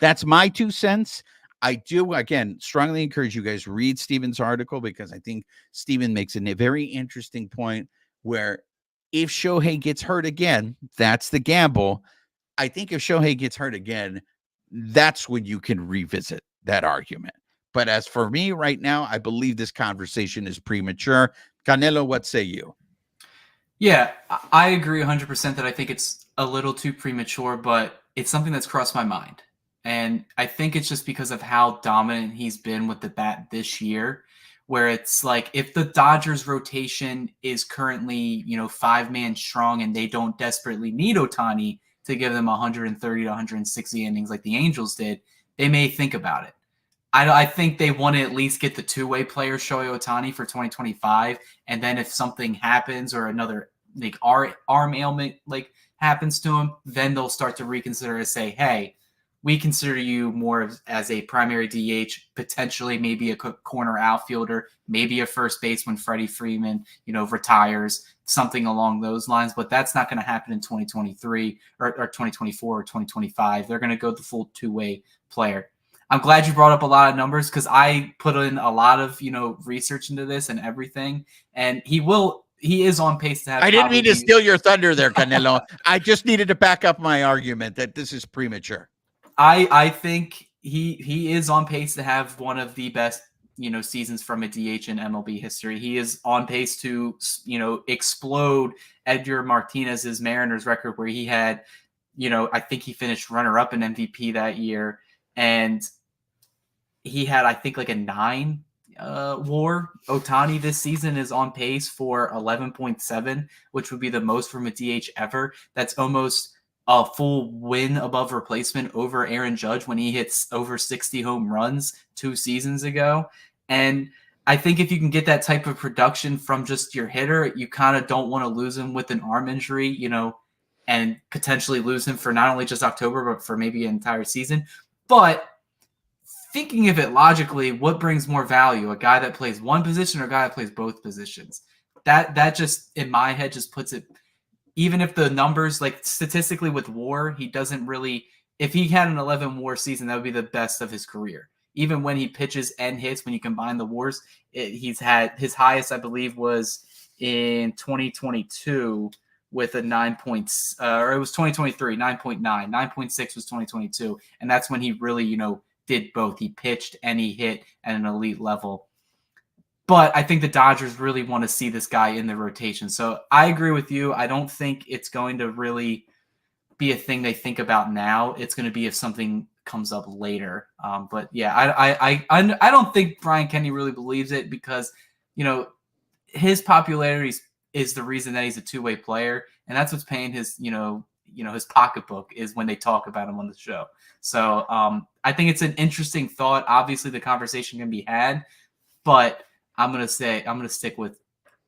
that's my 2 cents. I do, again, strongly encourage you guys read Steven's article, because I think Steven makes a very interesting point where if Shohei gets hurt again, that's the gamble. I think if Shohei gets hurt again, that's when you can revisit that argument. But as for me right now, I believe this conversation is premature. Canelo, what say you? Yeah, I agree 100% that I think it's a little too premature, but it's something that's crossed my mind. And I think it's just because of how dominant he's been with the bat this year, where it's like if the Dodgers rotation is currently, 5-man strong and they don't desperately need Ohtani to give them 130 to 160 innings like the Angels did, they may think about it. I think they want to at least get the two-way player Shohei Ohtani for 2025, and then if something happens or another like arm ailment like happens to him, then they'll start to reconsider and say, hey, we consider you more as a primary DH, potentially maybe a corner outfielder, maybe a first baseman, Freddie Freeman, retires, something along those lines. But that's not going to happen in 2023 or 2024 or 2025. They're going to go the full two-way player. I'm glad you brought up a lot of numbers, because I put in a lot of, research into this and everything. And he is on pace to have. I didn't mean to steal your thunder there, Canelo. I just needed to back up my argument that this is premature. I think he is on pace to have one of the best, seasons from a DH in MLB history. He is on pace to, explode Edgar Martinez's Mariners record, where he had, I think he finished runner-up in MVP that year. And he had, I think, like a 9 WAR. Ohtani this season is on pace for 11.7, which would be the most from a DH ever. That's almost a full win above replacement over Aaron Judge when he hits over 60 home runs 2 seasons ago. And I think if you can get that type of production from just your hitter, you kind of don't want to lose him with an arm injury, and potentially lose him for not only just October, but for maybe an entire season. But thinking of it logically, what brings more value? A guy that plays one position or a guy that plays both positions? That just, in my head, just puts it, even if the numbers, like statistically with WAR, he doesn't really, if he had an 11 WAR season, that would be the best of his career. Even when he pitches and hits, when you combine the WARs, he's had his highest, I believe, was in 2022 with a 9 points, or it was 2023, 9.9, 9.6 was 2022. And that's when he really, did both. He pitched and he hit at an elite level. But I think the Dodgers really want to see this guy in the rotation. So I agree with you. I don't think it's going to really be a thing they think about now. It's going to be if something comes up later. But yeah, I don't think Brian Kenny really believes it, because, his popularity is the reason that he's a two-way player. And that's what's paying his, his pocketbook, is when they talk about him on the show. So I think it's an interesting thought. Obviously the conversation can be had, but I'm going to stick with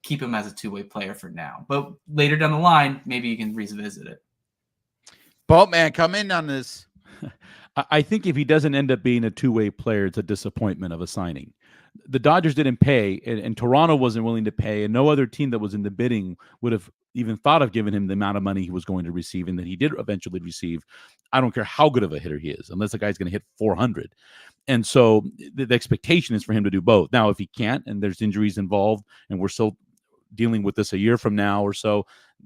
keep him as a two-way player for now. But later down the line, maybe you can revisit it. Boatman, come in on this. I think if he doesn't end up being a two-way player, it's a disappointment of a signing. The Dodgers didn't pay, and Toronto wasn't willing to pay, and no other team that was in the bidding would have even thought of giving him the amount of money he was going to receive and that he did eventually receive. I don't care how good of a hitter he is, unless the guy's going to hit 400. And so the expectation is for him to do both. Now, if he can't, and there's injuries involved, and we're still dealing with this a year from now or so,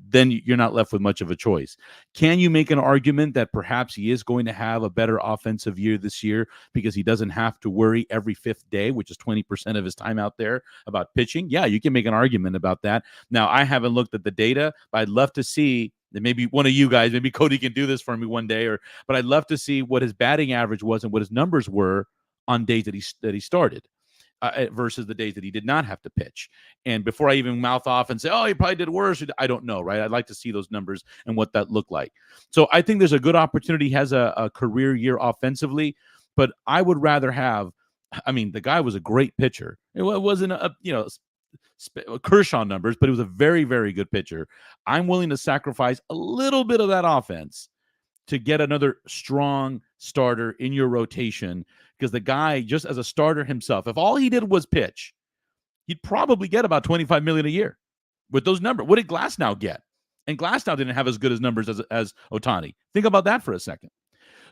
then you're not left with much of a choice. Can you make an argument that perhaps he is going to have a better offensive year this year because he doesn't have to worry every fifth day, which is 20% of his time out there, about pitching? Yeah, you can make an argument about that. Now, I haven't looked at the data, but I'd love to see that maybe one of you guys, maybe Cody can do this for me one day, but I'd love to see what his batting average was and what his numbers were on days that he started. Versus the days that he did not have to pitch. And before I even mouth off and say, oh, he probably did worse, I don't know, right? I'd like to see those numbers and what that looked like. So I think there's a good opportunity. He has a career year offensively, but I would rather have, the guy was a great pitcher. It wasn't Kershaw numbers, but he was a very, very good pitcher. I'm willing to sacrifice a little bit of that offense to get another strong starter in your rotation, because the guy, just as a starter himself, if all he did was pitch, he'd probably get about $25 million a year with those numbers. What did Glasnow get? And Glasnow didn't have as good as numbers as Ohtani. Think about that for a second.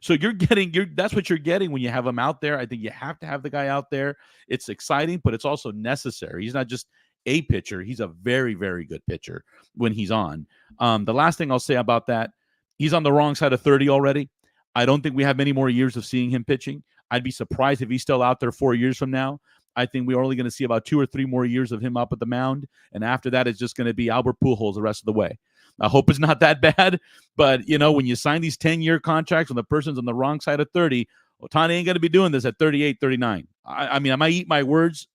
So that's what you're getting when you have him out there. I think you have to have the guy out there. It's exciting, but it's also necessary. He's not just a pitcher. He's a very, very good pitcher when he's on. The last thing I'll say about that, he's on the wrong side of 30 already. I don't think we have many more years of seeing him pitching. I'd be surprised if he's still out there 4 years from now. I think we're only going to see about 2 or 3 more years of him up at the mound. And after that, it's just going to be Albert Pujols the rest of the way. I hope it's not that bad. But, when you sign these 10-year contracts when the person's on the wrong side of 30, Ohtani ain't going to be doing this at 38, 39. I might eat my words,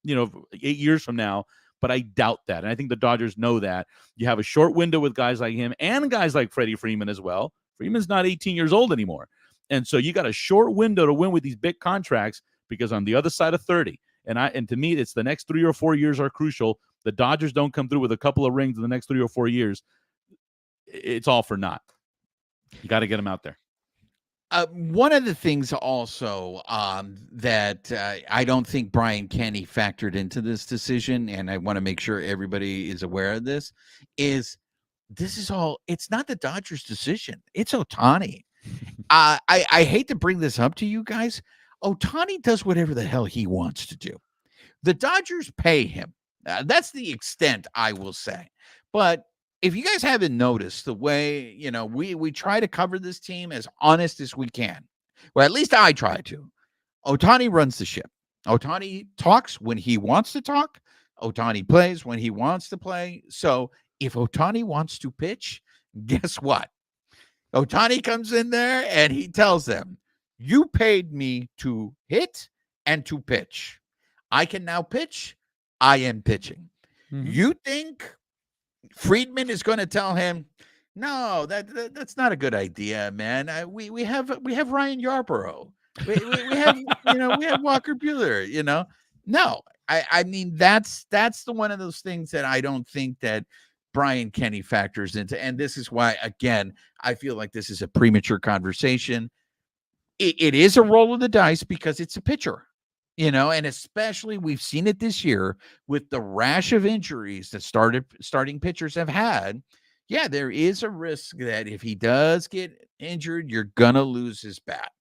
8 years from now, but I doubt that. And I think the Dodgers know that. You have a short window with guys like him and guys like Freddie Freeman as well. Freeman's not 18 years old anymore. And so you got a short window to win with these big contracts, because on the other side of 30, and to me, it's the next 3 or 4 years are crucial. The Dodgers don't come through with a couple of rings in the next 3 or 4 years, it's all for naught. You got to get them out there. One of the things also that I don't think Brian Kenny factored into this decision, and I want to make sure everybody is aware of this, is it's not the Dodgers' decision. It's Ohtani. I hate to bring this up to you guys. Ohtani does whatever the hell he wants to do. The Dodgers pay him. That's the extent, I will say. But if you guys haven't noticed the way, we try to cover this team as honest as we can. Well, at least I try to. Ohtani runs the ship. Ohtani talks when he wants to talk. Ohtani plays when he wants to play. So if Ohtani wants to pitch, guess what? Ohtani comes in there and he tells them, you paid me to hit and to pitch. I can now pitch. I am pitching. Mm-hmm. You think Friedman is going to tell him, no, that's not a good idea, man. We have Ryan Yarborough. We have we have Walker Buehler. No, I mean that's the one of those things that I don't think that Brian Kenny factors into, and this is why, again, I feel like this is a premature conversation. It is a roll of the dice because it's a pitcher, and especially we've seen it this year with the rash of injuries that starting pitchers have had. Yeah, there is a risk that if he does get injured, you're gonna lose his bat.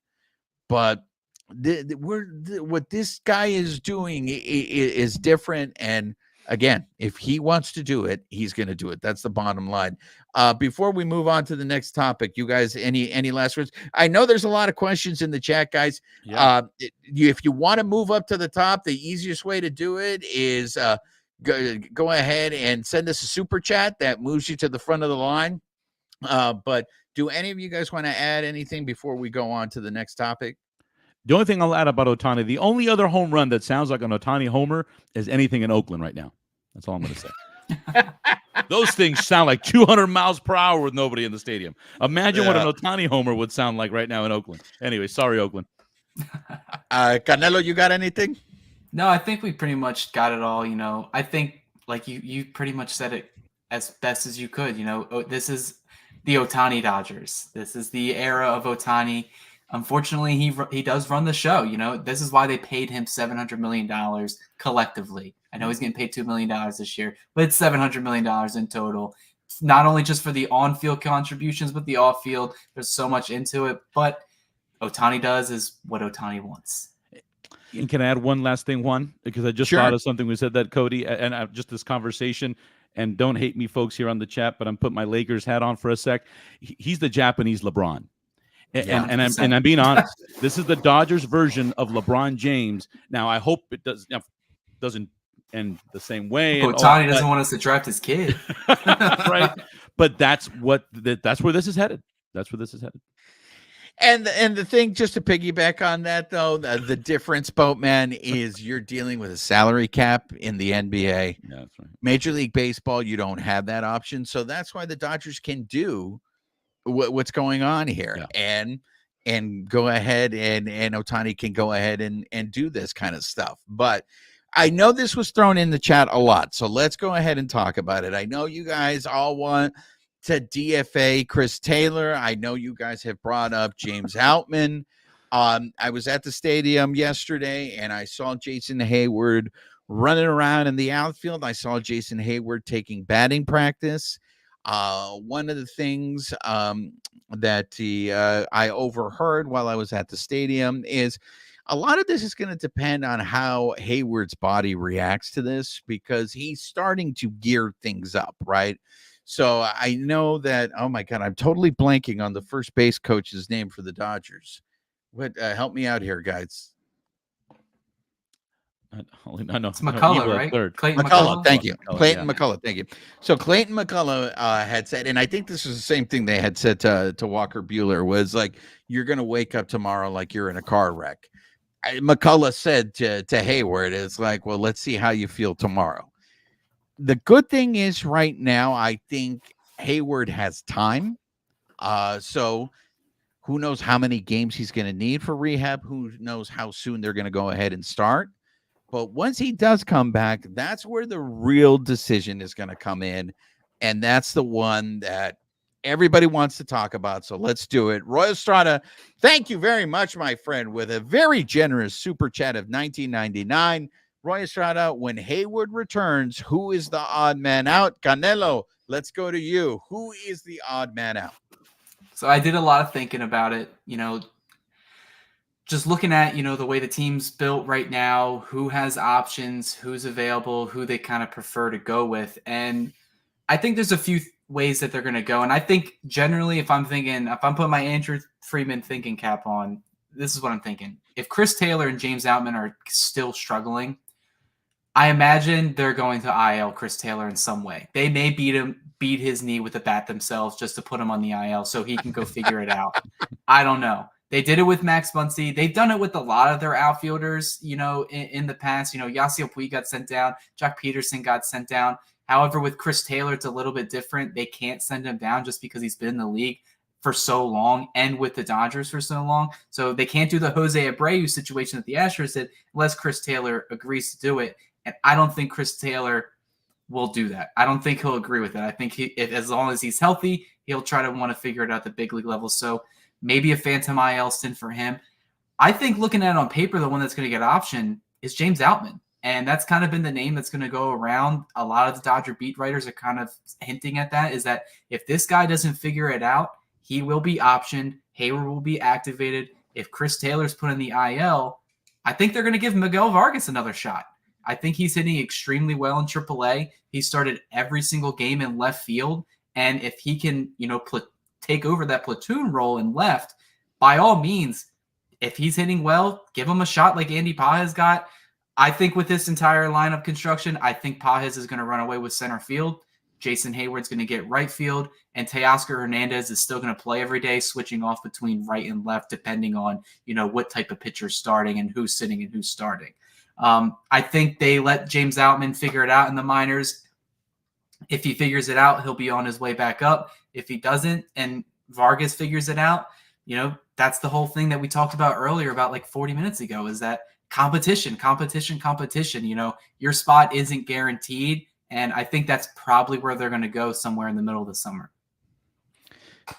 But what this guy is doing is different, and again, if he wants to do it, he's going to do it. That's the bottom line. Before we move on to the next topic, you guys, any last words? I know there's a lot of questions in the chat, guys. Yeah. If you want to move up to the top, the easiest way to do it is go ahead and send us a super chat that moves you to the front of the line. But do any of you guys want to add anything before we go on to the next topic? The only thing I'll add about Ohtani, the only other home run that sounds like an Ohtani homer is anything in Oakland right now. That's all I'm going to say. Those things sound like 200 miles per hour with nobody in the stadium. Imagine what an Ohtani homer would sound like right now in Oakland. Anyway, sorry, Oakland. Canelo, you got anything? No, I think we pretty much got it all. I think like you pretty much said it as best as you could. This is the Ohtani Dodgers. This is the era of Ohtani. unfortunately, he does run the show. This is why they paid him $700 million collectively. I know he's getting paid $2 million this year, but it's $700 million in total. Not only just for the on-field contributions, but the off-field. There's so much into it. But Ohtani does is what Ohtani wants. And can I add one last thing, Juan? Because I just thought of something. We said that, Cody, and just this conversation. And don't hate me, folks, here on the chat, but I'm putting my Lakers hat on for a sec. He's the Japanese LeBron. And I'm being honest. This is the Dodgers version of LeBron James. Now, I hope it doesn't end the same way. Ohtani doesn't want us to draft his kid. Right? But that's where this is headed. That's where this is headed. And the thing, just to piggyback on that, though, the difference, Boatman, is you're dealing with a salary cap in the NBA. Yeah, that's right. Major League Baseball, you don't have that option. So that's why the Dodgers can do what's going on here, and go ahead and Ohtani can go ahead and do this kind of stuff. But I know this was thrown in the chat a lot, so let's go ahead and talk about it. I know you guys all want to DFA Chris Taylor. I know you guys have brought up James Outman. I was at the stadium yesterday, and I saw Jason Hayward running around in the outfield. I saw Jason Hayward taking batting practice. One of the things that I overheard while I was at the stadium is a lot of this is going to depend on how Hayward's body reacts to this, because he's starting to gear things up, right? So I know that, oh my God, I'm totally blanking on the first base coach's name for the Dodgers. What? Help me out here, guys. It's McCullough, right? Clayton McCullough, thank you. Clayton McCullough, thank you. So Clayton McCullough had said, and I think this is the same thing they had said to Walker Buehler, was like, you're going to wake up tomorrow like you're in a car wreck. McCullough said to Hayward, it's like, well, let's see how you feel tomorrow. The good thing is right now, I think Hayward has time. So who knows how many games he's going to need for rehab? Who knows how soon they're going to go ahead and start? But once he does come back, that's where the real decision is going to come in. And that's the one that everybody wants to talk about. So let's do it. Roy Estrada, thank you very much, my friend, with a very generous super chat of $19.99. Roy Estrada, when Hayward returns, who is the odd man out? Canelo, let's go to you. Who is the odd man out? So I did a lot of thinking about it, just looking at, the way the team's built right now, who has options, who's available, who they kind of prefer to go with. And I think there's a few ways that they're going to go. And I think generally, if I'm putting my Andrew Friedman thinking cap on, this is what I'm thinking. If Chris Taylor and James Outman are still struggling, I imagine they're going to IL Chris Taylor in some way. They may beat his knee with a bat themselves just to put him on the IL so he can go figure it out. I don't know. They did it with Max Muncy. They've done it with a lot of their outfielders, in the past. Yasiel Puig got sent down. Jock Peterson got sent down. However, with Chris Taylor, it's a little bit different. They can't send him down just because he's been in the league for so long and with the Dodgers for so long. So they can't do the Jose Abreu situation that the Astros did unless Chris Taylor agrees to do it. And I don't think Chris Taylor will do that. I don't think he'll agree with it. I think as long as he's healthy, he'll try to want to figure it out at the big league level. So maybe a phantom IL stint for him. I think looking at it on paper, the one that's going to get option is James Outman. And that's kind of been the name that's going to go around. A lot of the Dodger beat writers are kind of hinting at that, is that if this guy doesn't figure it out, he will be optioned. Hayward will be activated. If Chris Taylor's put in the IL, I think they're going to give Miguel Vargas another shot. I think he's hitting extremely well in AAA. He started every single game in left field. And if he can, take over that platoon role in left, by all means, if he's hitting well, give him a shot like Andy Pages got. I think with this entire lineup construction, I think Pages is going to run away with center field. Jason Hayward's going to get right field, and Teoscar Hernandez is still going to play every day, switching off between right and left, depending on, what type of pitcher's starting and who's sitting and who's starting. I think they let James Outman figure it out in the minors. If he figures it out, he'll be on his way back up. If he doesn't and Vargas figures it out, that's the whole thing that we talked about earlier about like 40 minutes ago, is that competition. Your spot isn't guaranteed. And I think that's probably where they're going to go, somewhere in the middle of the summer.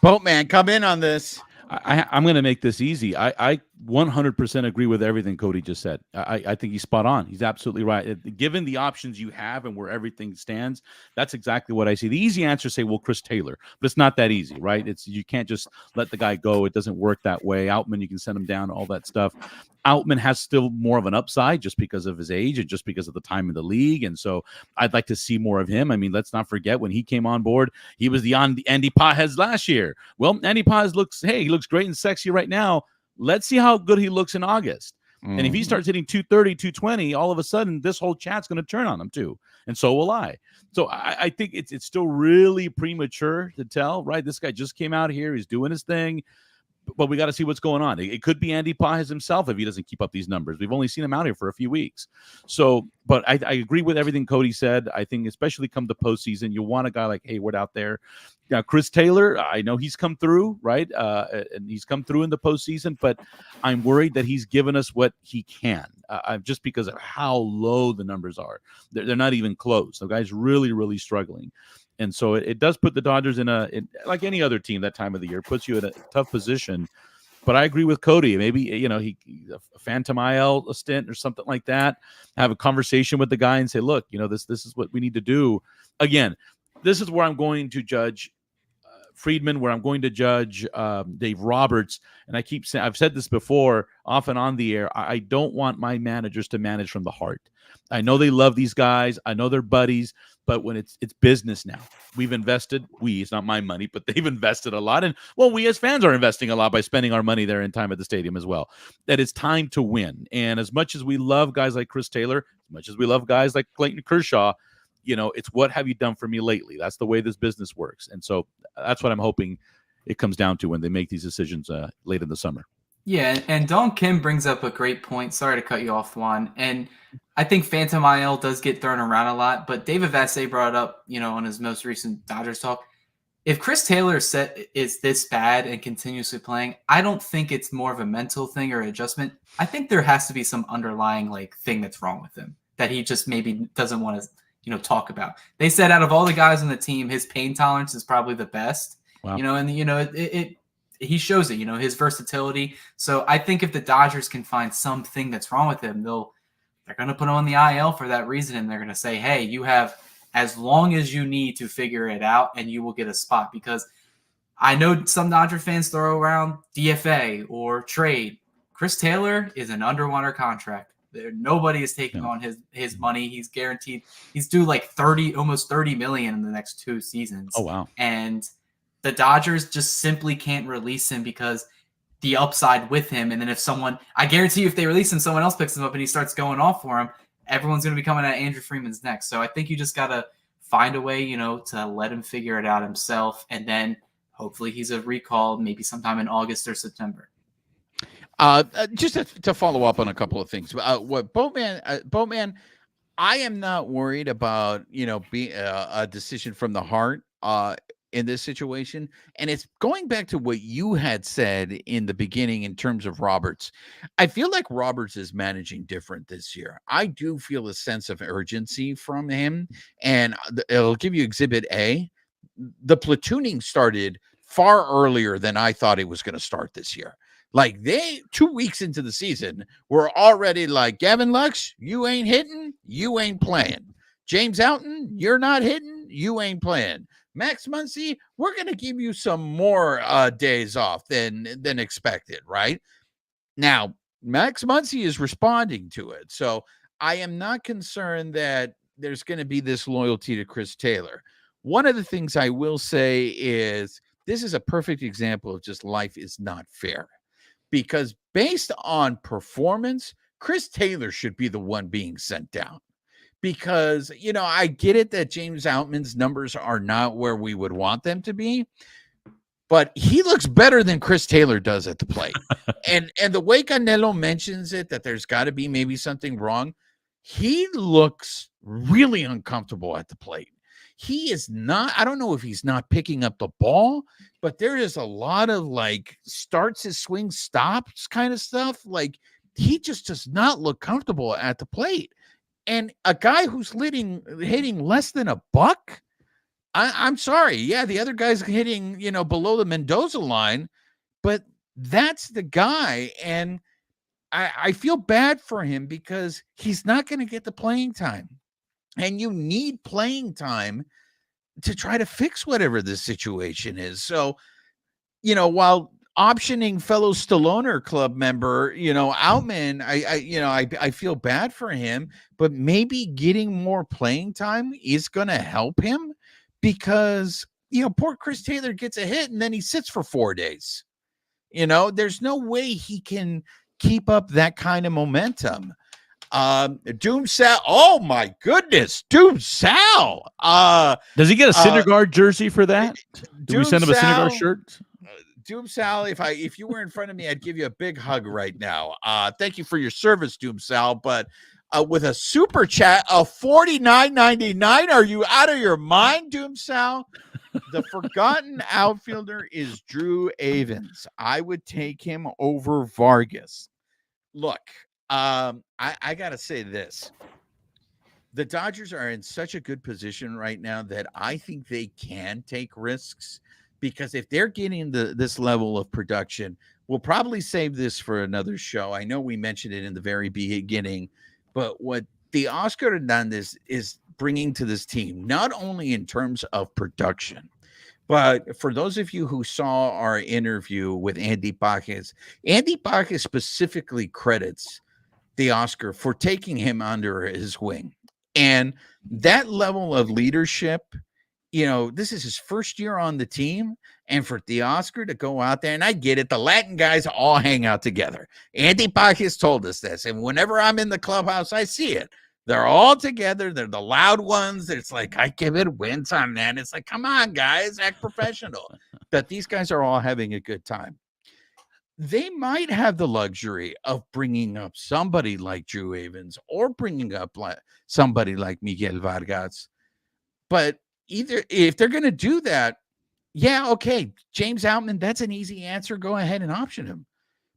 Boatman, come in on this. I'm going to make this easy. I 100% agree with everything Cody just said. I think he's spot on. He's absolutely right. Given the options you have and where everything stands, that's exactly what I see. The easy answer is say, well, Chris Taylor, but it's not that easy, right? You can't just let the guy go. It doesn't work that way. Outman, you can send him down, all that stuff. Outman has still more of an upside just because of his age and just because of the time in the league. And so I'd like to see more of him. I mean, let's not forget when he came on board, he was the Andy Pajes last year. Well, Andy Pajes he looks great and sexy right now. Let's see how good he looks in August. And if he starts hitting 230, 220, all of a sudden this whole chat's going to turn on him too. And so will I. So I think it's still really premature to tell, right? This guy just came out here. He's doing his thing. But we got to see what's going on. It could be Andy Pajes himself if he doesn't keep up these numbers. We've only seen him out here for a few weeks. So, but I agree with everything Cody said. I think especially come the postseason, you want a guy like Hayward out there. Now, Chris Taylor, I know he's come through, right? And he's come through in the postseason, but I'm worried that he's given us what he can just because of how low the numbers are. They're not even close. The guy's really, really struggling. And so it does put the Dodgers in like any other team that time of the year, puts you in a tough position. But I agree with Cody. Maybe, he a phantom IL stint or something like that. Have a conversation with the guy and say, look, this is what we need to do. Again, this is where I'm going to judge Friedman, where I'm going to judge Dave Roberts. And I keep saying, I've said this before, off and on the air, I don't want my managers to manage from the heart. I know they love these guys. I know they're buddies, but when it's business now, we've invested, it's not my money, but they've invested a lot. And well, we as fans are investing a lot by spending our money there in time at the stadium as well. That it's time to win. And as much as we love guys like Chris Taylor, as much as we love guys like Clayton Kershaw, it's what have you done for me lately? That's the way this business works. And so that's what I'm hoping it comes down to when they make these decisions late in the summer. Yeah, and Don Kim brings up a great point. Sorry to cut you off, Juan. And I think Phantom IL does get thrown around a lot, but David Vassegh brought up, on his most recent Dodgers talk. If Chris Taylor is this bad and continuously playing, I don't think it's more of a mental thing or adjustment. I think there has to be some underlying thing that's wrong with him that he just maybe doesn't want to talk about. They said out of all the guys on the team, his pain tolerance is probably the best. Wow. He shows it, his versatility. So I think if the Dodgers can find something that's wrong with him, they're going to put him on the IL for that reason. And they're going to say, hey, you have as long as you need to figure it out and you will get a spot. Because I know some Dodger fans throw around DFA or trade. Chris Taylor is an underwater contract. Nobody is taking on his money. He's guaranteed. He's due almost $30 million in the next 2 seasons. Oh, wow. And the Dodgers just simply can't release him because the upside with him. And then I guarantee you, if they release him, someone else picks him up and he starts going off for him, everyone's going to be coming at Andrew Freeman's neck. So I think you just got to find a way, to let him figure it out himself. And then hopefully he's a recall maybe sometime in August or September. Just to follow up on a couple of things. What Boatman, I am not worried about, being a decision from the heart in this situation. And it's going back to what you had said in the beginning in terms of Roberts. I feel like Roberts is managing different this year. I do feel a sense of urgency from him, and it'll give you Exhibit A. The platooning started far earlier than I thought it was going to start this year. 2 weeks into the season, we're already like, Gavin Lux, you ain't hitting, you ain't playing. James Outten, you're not hitting, you ain't playing. Max Muncy, we're going to give you some more days off than expected, right? Now, Max Muncy is responding to it. So I am not concerned that there's going to be this loyalty to Chris Taylor. One of the things I will say is this is a perfect example of just life is not fair. Because based on performance, Chris Taylor should be the one being sent down. Because, I get it that James Outman's numbers are not where we would want them to be, but he looks better than Chris Taylor does at the plate. and the way Canelo mentions it, that there's got to be maybe something wrong, he looks really uncomfortable at the plate. He is not, I don't know if he's not picking up the ball, but there is a lot of starts his swing, stops kind of stuff. He just does not look comfortable at the plate. And a guy who's hitting less than $1, I'm sorry. Yeah, the other guy's hitting, below the Mendoza line, but That's the guy. And I feel bad for him because he's not going to get the playing time. And you need playing time to try to fix whatever the situation is. So, while optioning fellow Stallone Club member, Outman, I feel bad for him, but maybe getting more playing time is going to help him because, poor Chris Taylor gets a hit and then he sits for 4 days. There's no way he can keep up that kind of momentum. Doom Sal. Oh my goodness, Doom Sal. Does he get a Syndergaard jersey for that? Do we send him a Syndergaard shirt? Doom Sal, if you were in front of me, I'd give you a big hug right now. Thank you for your service, Doom Sal. But with a super chat of $49.99, are you out of your mind, Doom Sal? The forgotten outfielder is Drew Avens. I would take him over Vargas. Look, I gotta say this. The Dodgers are in such a good position right now that I think they can take risks because if they're getting this level of production, we'll probably save this for another show. I know we mentioned it in the very beginning, but what Teoscar Hernandez is bringing to this team, not only in terms of production, but for those of you who saw our interview with Andy Paquez specifically credits Teoscar for taking him under his wing. And that level of leadership, this is his first year on the team. And for Teoscar to go out there, and I get it, the Latin guys all hang out together. Andy Paquez told us this. And whenever I'm in the clubhouse, I see it. They're all together. They're the loud ones. It's like, I give it wins on that. It's like, come on, guys, act professional. But these guys are all having a good time. They might have the luxury of bringing up somebody like Drew Avens or bringing up somebody like Miguel Vargas. But either if they're going to do that, yeah, okay, James Outman, that's an easy answer. Go ahead and option him.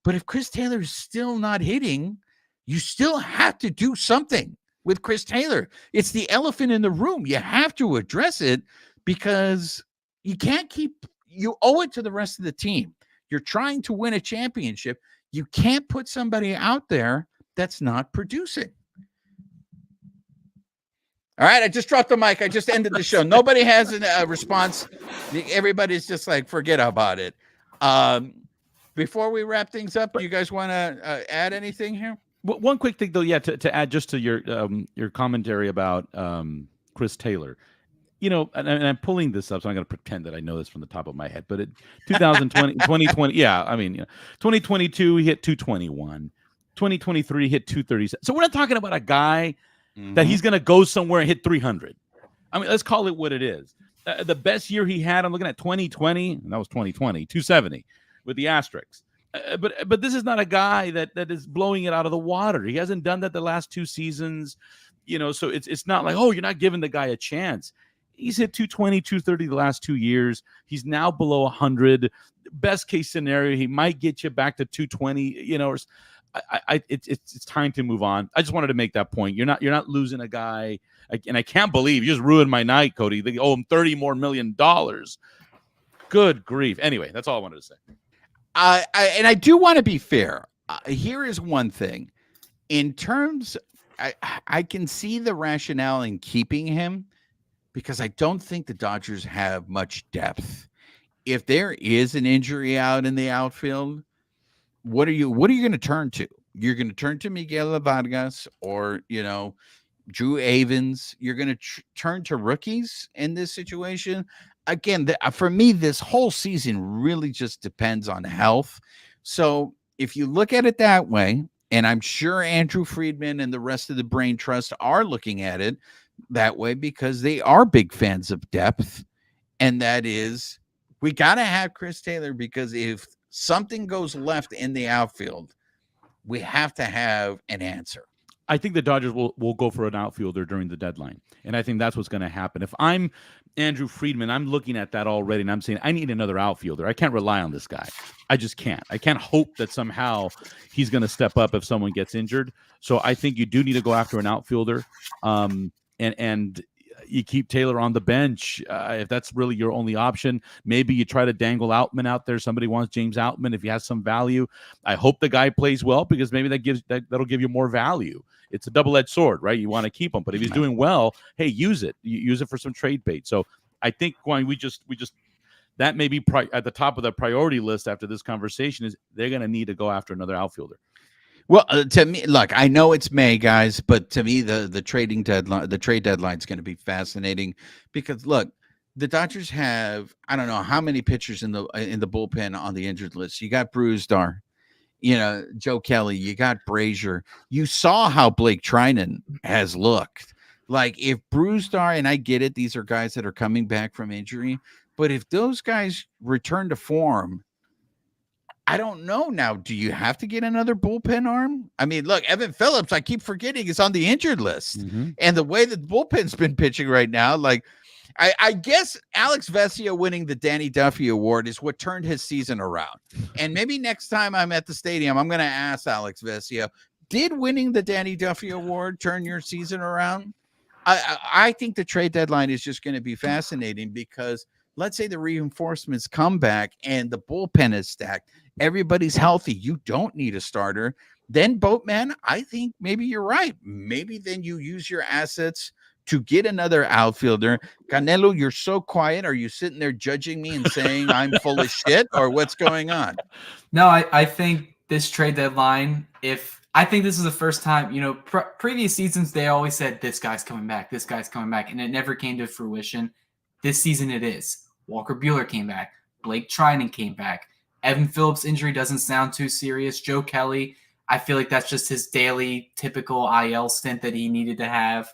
But if Chris Taylor is still not hitting, you still have to do something with Chris Taylor. It's the elephant in the room. You have to address it because you owe it to the rest of the team. You're trying to win a championship. You can't put somebody out there that's not producing. All right, I just dropped the mic. I just ended the show. Nobody has a response. Everybody's just like, forget about it. Before we wrap things up, you guys want to add anything here? Well, one quick thing, though, to add just to your commentary about Chris Taylor. And I'm pulling this up, so I'm going to pretend that I know this from the top of my head. But 2020, yeah, 2022, he hit 221. 2023, he hit 237. So we're not talking about a guy that he's going to go somewhere and hit 300. I mean, let's call it what it is. The best year he had, I'm looking at 2020, and that was 2020, 270 with the asterisks. But this is not a guy that is blowing it out of the water. He hasn't done that the last two seasons, so it's not like, oh, you're not giving the guy a chance. He's hit 220, 230 the last 2 years. He's now below 100. Best case scenario, he might get you back to 220. It's time to move on. I just wanted to make that point. You're not losing a guy, and I can't believe you just ruined my night, Cody. They owe him $30 million. Good grief. Anyway, that's all I wanted to say. And I do want to be fair. Here is one thing. In terms, I can see the rationale in keeping him because I don't think the Dodgers have much depth. If there is an injury out in the outfield, what are you going to turn to? You're going to turn to Miguel Vargas or, Drew Avens. You're going to turn to rookies in this situation. Again, for me, this whole season really just depends on health. So if you look at it that way, and I'm sure Andrew Friedman and the rest of the Brain Trust are looking at it that way because they are big fans of depth. And that is, we got to have Chris Taylor because if something goes left in the outfield, we have to have an answer. I think the Dodgers will go for an outfielder during the deadline. And I think that's what's going to happen. If I'm Andrew Friedman, I'm looking at that already, and I'm saying, I need another outfielder. I can't rely on this guy. I just can't. I can't hope that somehow he's going to step up if someone gets injured. So I think you do need to go after an outfielder. And you keep Taylor on the bench if that's really your only option. Maybe you try to dangle Outman out there. Somebody wants James Outman if he has some value. I hope the guy plays well because maybe that'll give you more value. It's a double-edged sword, right? You want to keep him, but if he's doing well, hey, use it. Use it for some trade bait. So I think we just that may be at the top of the priority list after this conversation is they're going to need to go after another outfielder. Well, to me, look, I know it's May, guys, but to me, the trade deadline is going to be fascinating because look, the Dodgers have I don't know how many pitchers in the bullpen on the injured list. You got Brewstar, Joe Kelly, you got Brazier. You saw how Blake Trinan has looked. Like if Brewstar, and I get it, these are guys that are coming back from injury, but if those guys return to form, I don't know now. Do you have to get another bullpen arm? I mean, look, Evan Phillips, I keep forgetting is on the injured list. Mm-hmm. And the way that the bullpen's been pitching right now, like I guess Alex Vesia winning the Danny Duffy Award is what turned his season around. And maybe next time I'm at the stadium, I'm going to ask Alex Vesia, did winning the Danny Duffy Award turn your season around? I think the trade deadline is just going to be fascinating because let's say the reinforcements come back and the bullpen is stacked. Everybody's healthy. You don't need a starter. Then, Boatman, I think maybe you're right. Maybe then you use your assets to get another outfielder. Canelo, you're so quiet. Are you sitting there judging me and saying I'm full of shit or what's going on? No, I think this trade deadline, I think this is the first time, previous seasons, they always said, this guy's coming back, and it never came to fruition. This season it is. Walker Buehler came back. Blake Trinan came back. Evan Phillips' injury doesn't sound too serious. Joe Kelly, I feel like that's just his daily typical IL stint that he needed to have.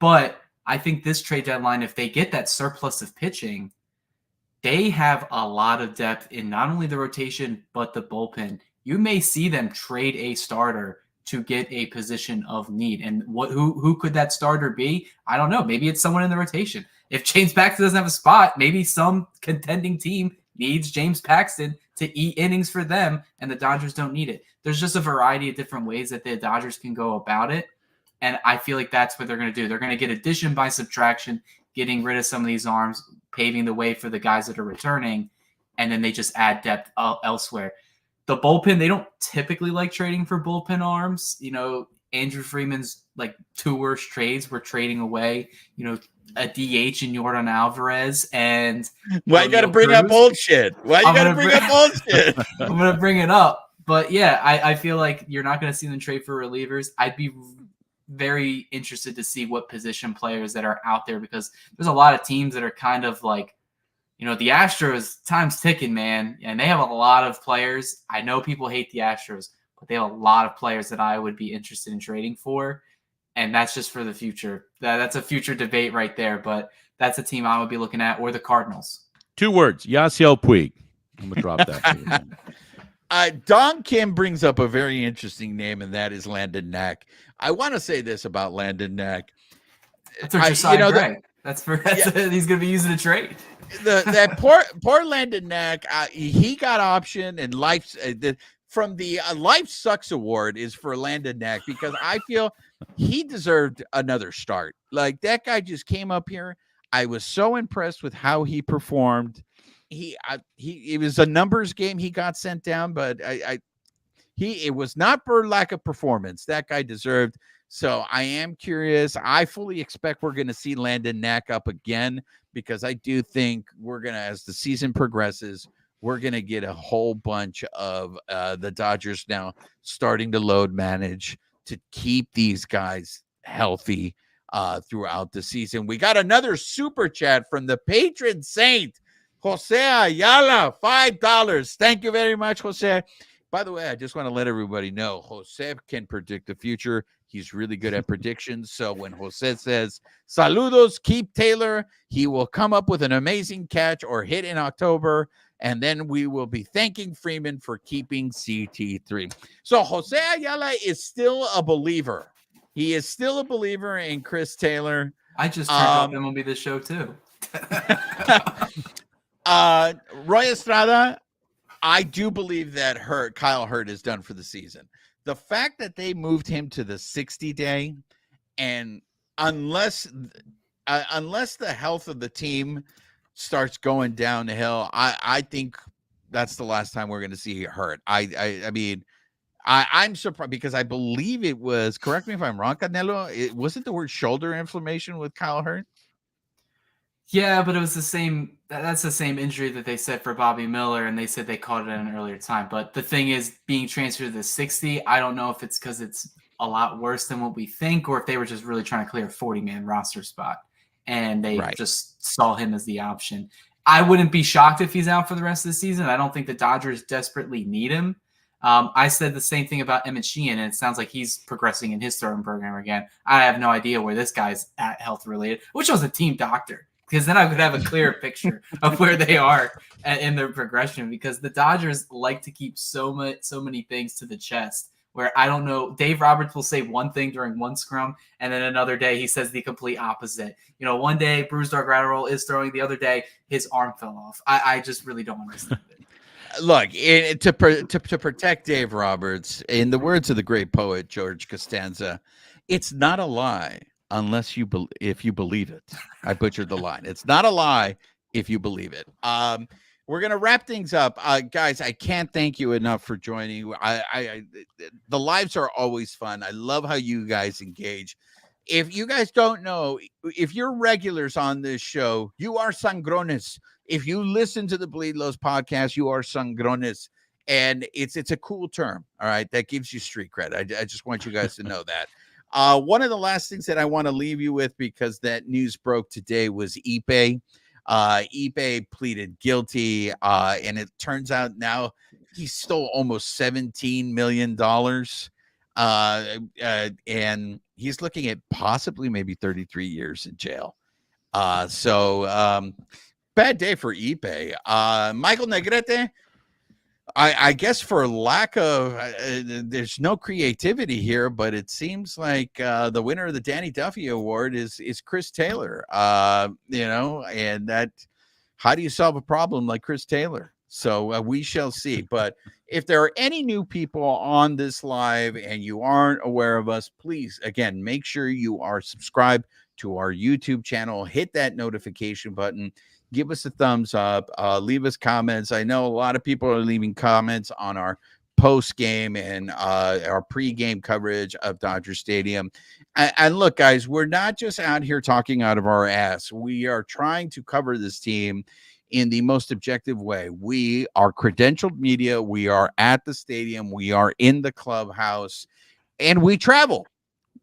But I think this trade deadline, if they get that surplus of pitching, they have a lot of depth in not only the rotation, but the bullpen. You may see them trade a starter to get a position of need. And who could that starter be? I don't know. Maybe it's someone in the rotation. If James Paxton doesn't have a spot, maybe some contending team needs James Paxton to eat innings for them, and the Dodgers don't need it. There's just a variety of different ways that the Dodgers can go about it, and I feel like that's what they're going to do. They're going to get addition by subtraction, getting rid of some of these arms, paving the way for the guys that are returning, and then they just add depth elsewhere. The bullpen, they don't typically like trading for bullpen arms. Andrew Freeman's like two worst trades were trading away, a DH in Yordan Alvarez and why you got to bring up bullshit? Why you got to bring up bullshit? I'm going to bring it up. But yeah, I feel like you're not going to see them trade for relievers. I'd be very interested to see what position players that are out there because there's a lot of teams that are kind of like, the Astros, time's ticking, man. And they have a lot of players. I know people hate the Astros, but they have a lot of players that I would be interested in trading for. And that's just for the future. That's a future debate right there. But that's a team I would be looking at, or the Cardinals. 2 words, Yasiel Puig. I'm going to drop that. Don Kim brings up a very interesting name, and that is Landon Knack. I want to say this about Landon Knack. That's for Josiah Gray. He's going to be using a trade. That poor Landon Knack, he got option and life from the Life Sucks Award is for Landon Knack because I feel he deserved another start. Like that guy just came up here. I was so impressed with how he performed. It was a numbers game. He got sent down, but it was not for lack of performance. That guy deserved. So I am curious. I fully expect we're going to see Landon Knack up again because I do think we're going to, as the season progresses, we're going to get a whole bunch of the Dodgers now starting to load manage to keep these guys healthy throughout the season. We got another super chat from the patron saint, Jose Ayala, $5. Thank you very much, Jose. By the way, I just want to let everybody know Jose can predict the future. He's really good at predictions. So when Jose says, saludos, keep Taylor, he will come up with an amazing catch or hit in October. And then we will be thanking Freeman for keeping CT3. So Jose Ayala is still a believer. He is still a believer in Chris Taylor. I just turned off MLB The Show too. Roy Estrada, I do believe that Kyle Hurt is done for the season. The fact that they moved him to the 60-day, and unless unless the health of the team starts going down the hill, I think that's the last time we're going to see it hurt. I mean, I'm surprised because I believe it was, correct me if I'm wrong, Canelo, wasn't the word shoulder inflammation with Kyle Hurt? Yeah, but it was the same. That's the same injury that they said for Bobby Miller, and they said they caught it at an earlier time. But the thing is, being transferred to the 60, I don't know if it's because it's a lot worse than what we think, or if they were just really trying to clear a 40-man roster spot, and they just saw him as the option. I wouldn't be shocked if he's out for the rest of the season. I don't think the Dodgers desperately need him. I said the same thing about Emmett Sheehan, and it sounds like he's progressing in his throwing program again. I have no idea where this guy's at health related. Which was a team doctor, because then I could have a clearer picture of where they are in their progression. Because the Dodgers like to keep so many things to the chest. Where I don't know, Dave Roberts will say one thing during one scrum, and then another day he says the complete opposite. You know, one day Bruce Dargratterall is throwing, the other day his arm fell off. I just really don't understand it. Look, to protect Dave Roberts, in the words of the great poet George Costanza, it's not a lie unless if you believe it. I butchered the line. It's not a lie if you believe it. We're gonna wrap things up, guys. I can't thank you enough for joining. The lives are always fun. I love how you guys engage. If you guys don't know, if you're regulars on this show, you are sangrones. If you listen to the Bleed Lows podcast, you are sangrones. And it's a cool term. All right. That gives you street cred. I just want you guys to know that. One of the last things that I want to leave you with, because that news broke today, was Ipe. Ipe pleaded guilty. And it turns out now he stole almost $17 million. And he's looking at possibly maybe 33 years in jail. Bad day for Ipe. Michael Negrete, I guess for lack of, there's no creativity here, but it seems like the winner of the Danny Duffy Award is Chris Taylor. And that, how do you solve a problem like Chris Taylor? So we shall see. But if there are any new people on this live and you aren't aware of us, please, again, make sure you are subscribed to our YouTube channel. Hit that notification button. Give us a thumbs up. Leave us comments. I know a lot of people are leaving comments on our post-game and our pre-game coverage of Dodger Stadium. And look, guys, we're not just out here talking out of our ass. We are trying to cover this team in the most objective way. We are credentialed media. We are at the stadium. We are in the clubhouse. And we travel.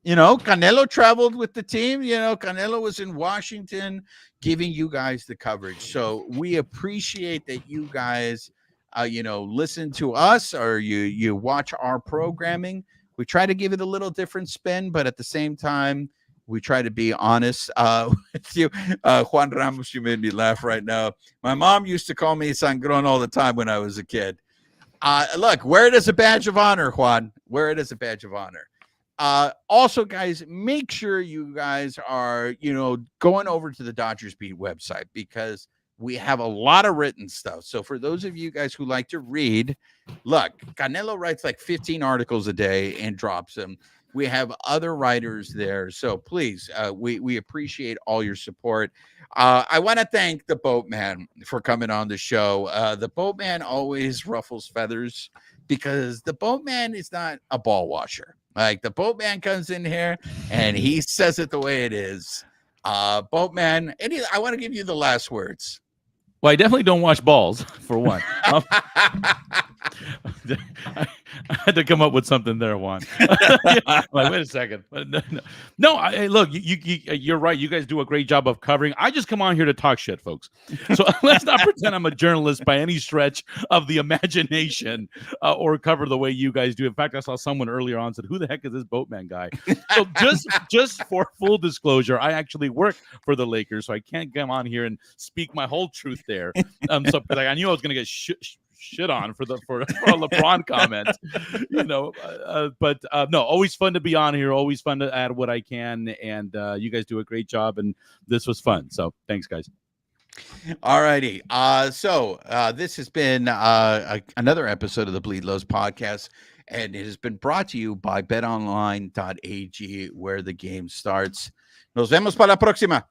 You know, Canelo traveled with the team. You know, Canelo was in Washington giving you guys the coverage. So we appreciate that you guys, listen to us or you watch our programming. We try to give it a little different spin, but at the same time, we try to be honest with you. Juan Ramos, you made me laugh right now. My mom used to call me Sangron all the time when I was a kid. Look, wear it as a badge of honor, Juan. Wear it as a badge of honor. Also, guys, make sure you guys are, going over to the Dodgers Beat website, because we have a lot of written stuff. So for those of you guys who like to read, look, Canelo writes like 15 articles a day and drops them. We have other writers there. So please, we appreciate all your support. I want to thank the Boatman for coming on the show. The Boatman always ruffles feathers, because the Boatman is not a ball washer. Like, the Boatman comes in here and he says it the way it is. Boatman, I want to give you the last words. Well, I definitely don't wash balls, for one. I had to come up with something there, Juan. Like, wait a second. No, look, you're right. You guys do a great job of covering. I just come on here to talk shit, folks. So let's not pretend I'm a journalist by any stretch of the imagination, or cover the way you guys do. In fact, I saw someone earlier on said, "Who the heck is this Boatman guy?" So just for full disclosure, I actually work for the Lakers, so I can't come on here and speak my whole truth there. So like, I knew I was going to get shit on for a LeBron comment, but no, always fun to be on here, always fun to add what I can, and you guys do a great job, and this was fun, so thanks, guys. All righty. So this has been another episode of the Bleed Lows podcast, and it has been brought to you by betonline.ag, where the game starts. Nos vemos para la próxima.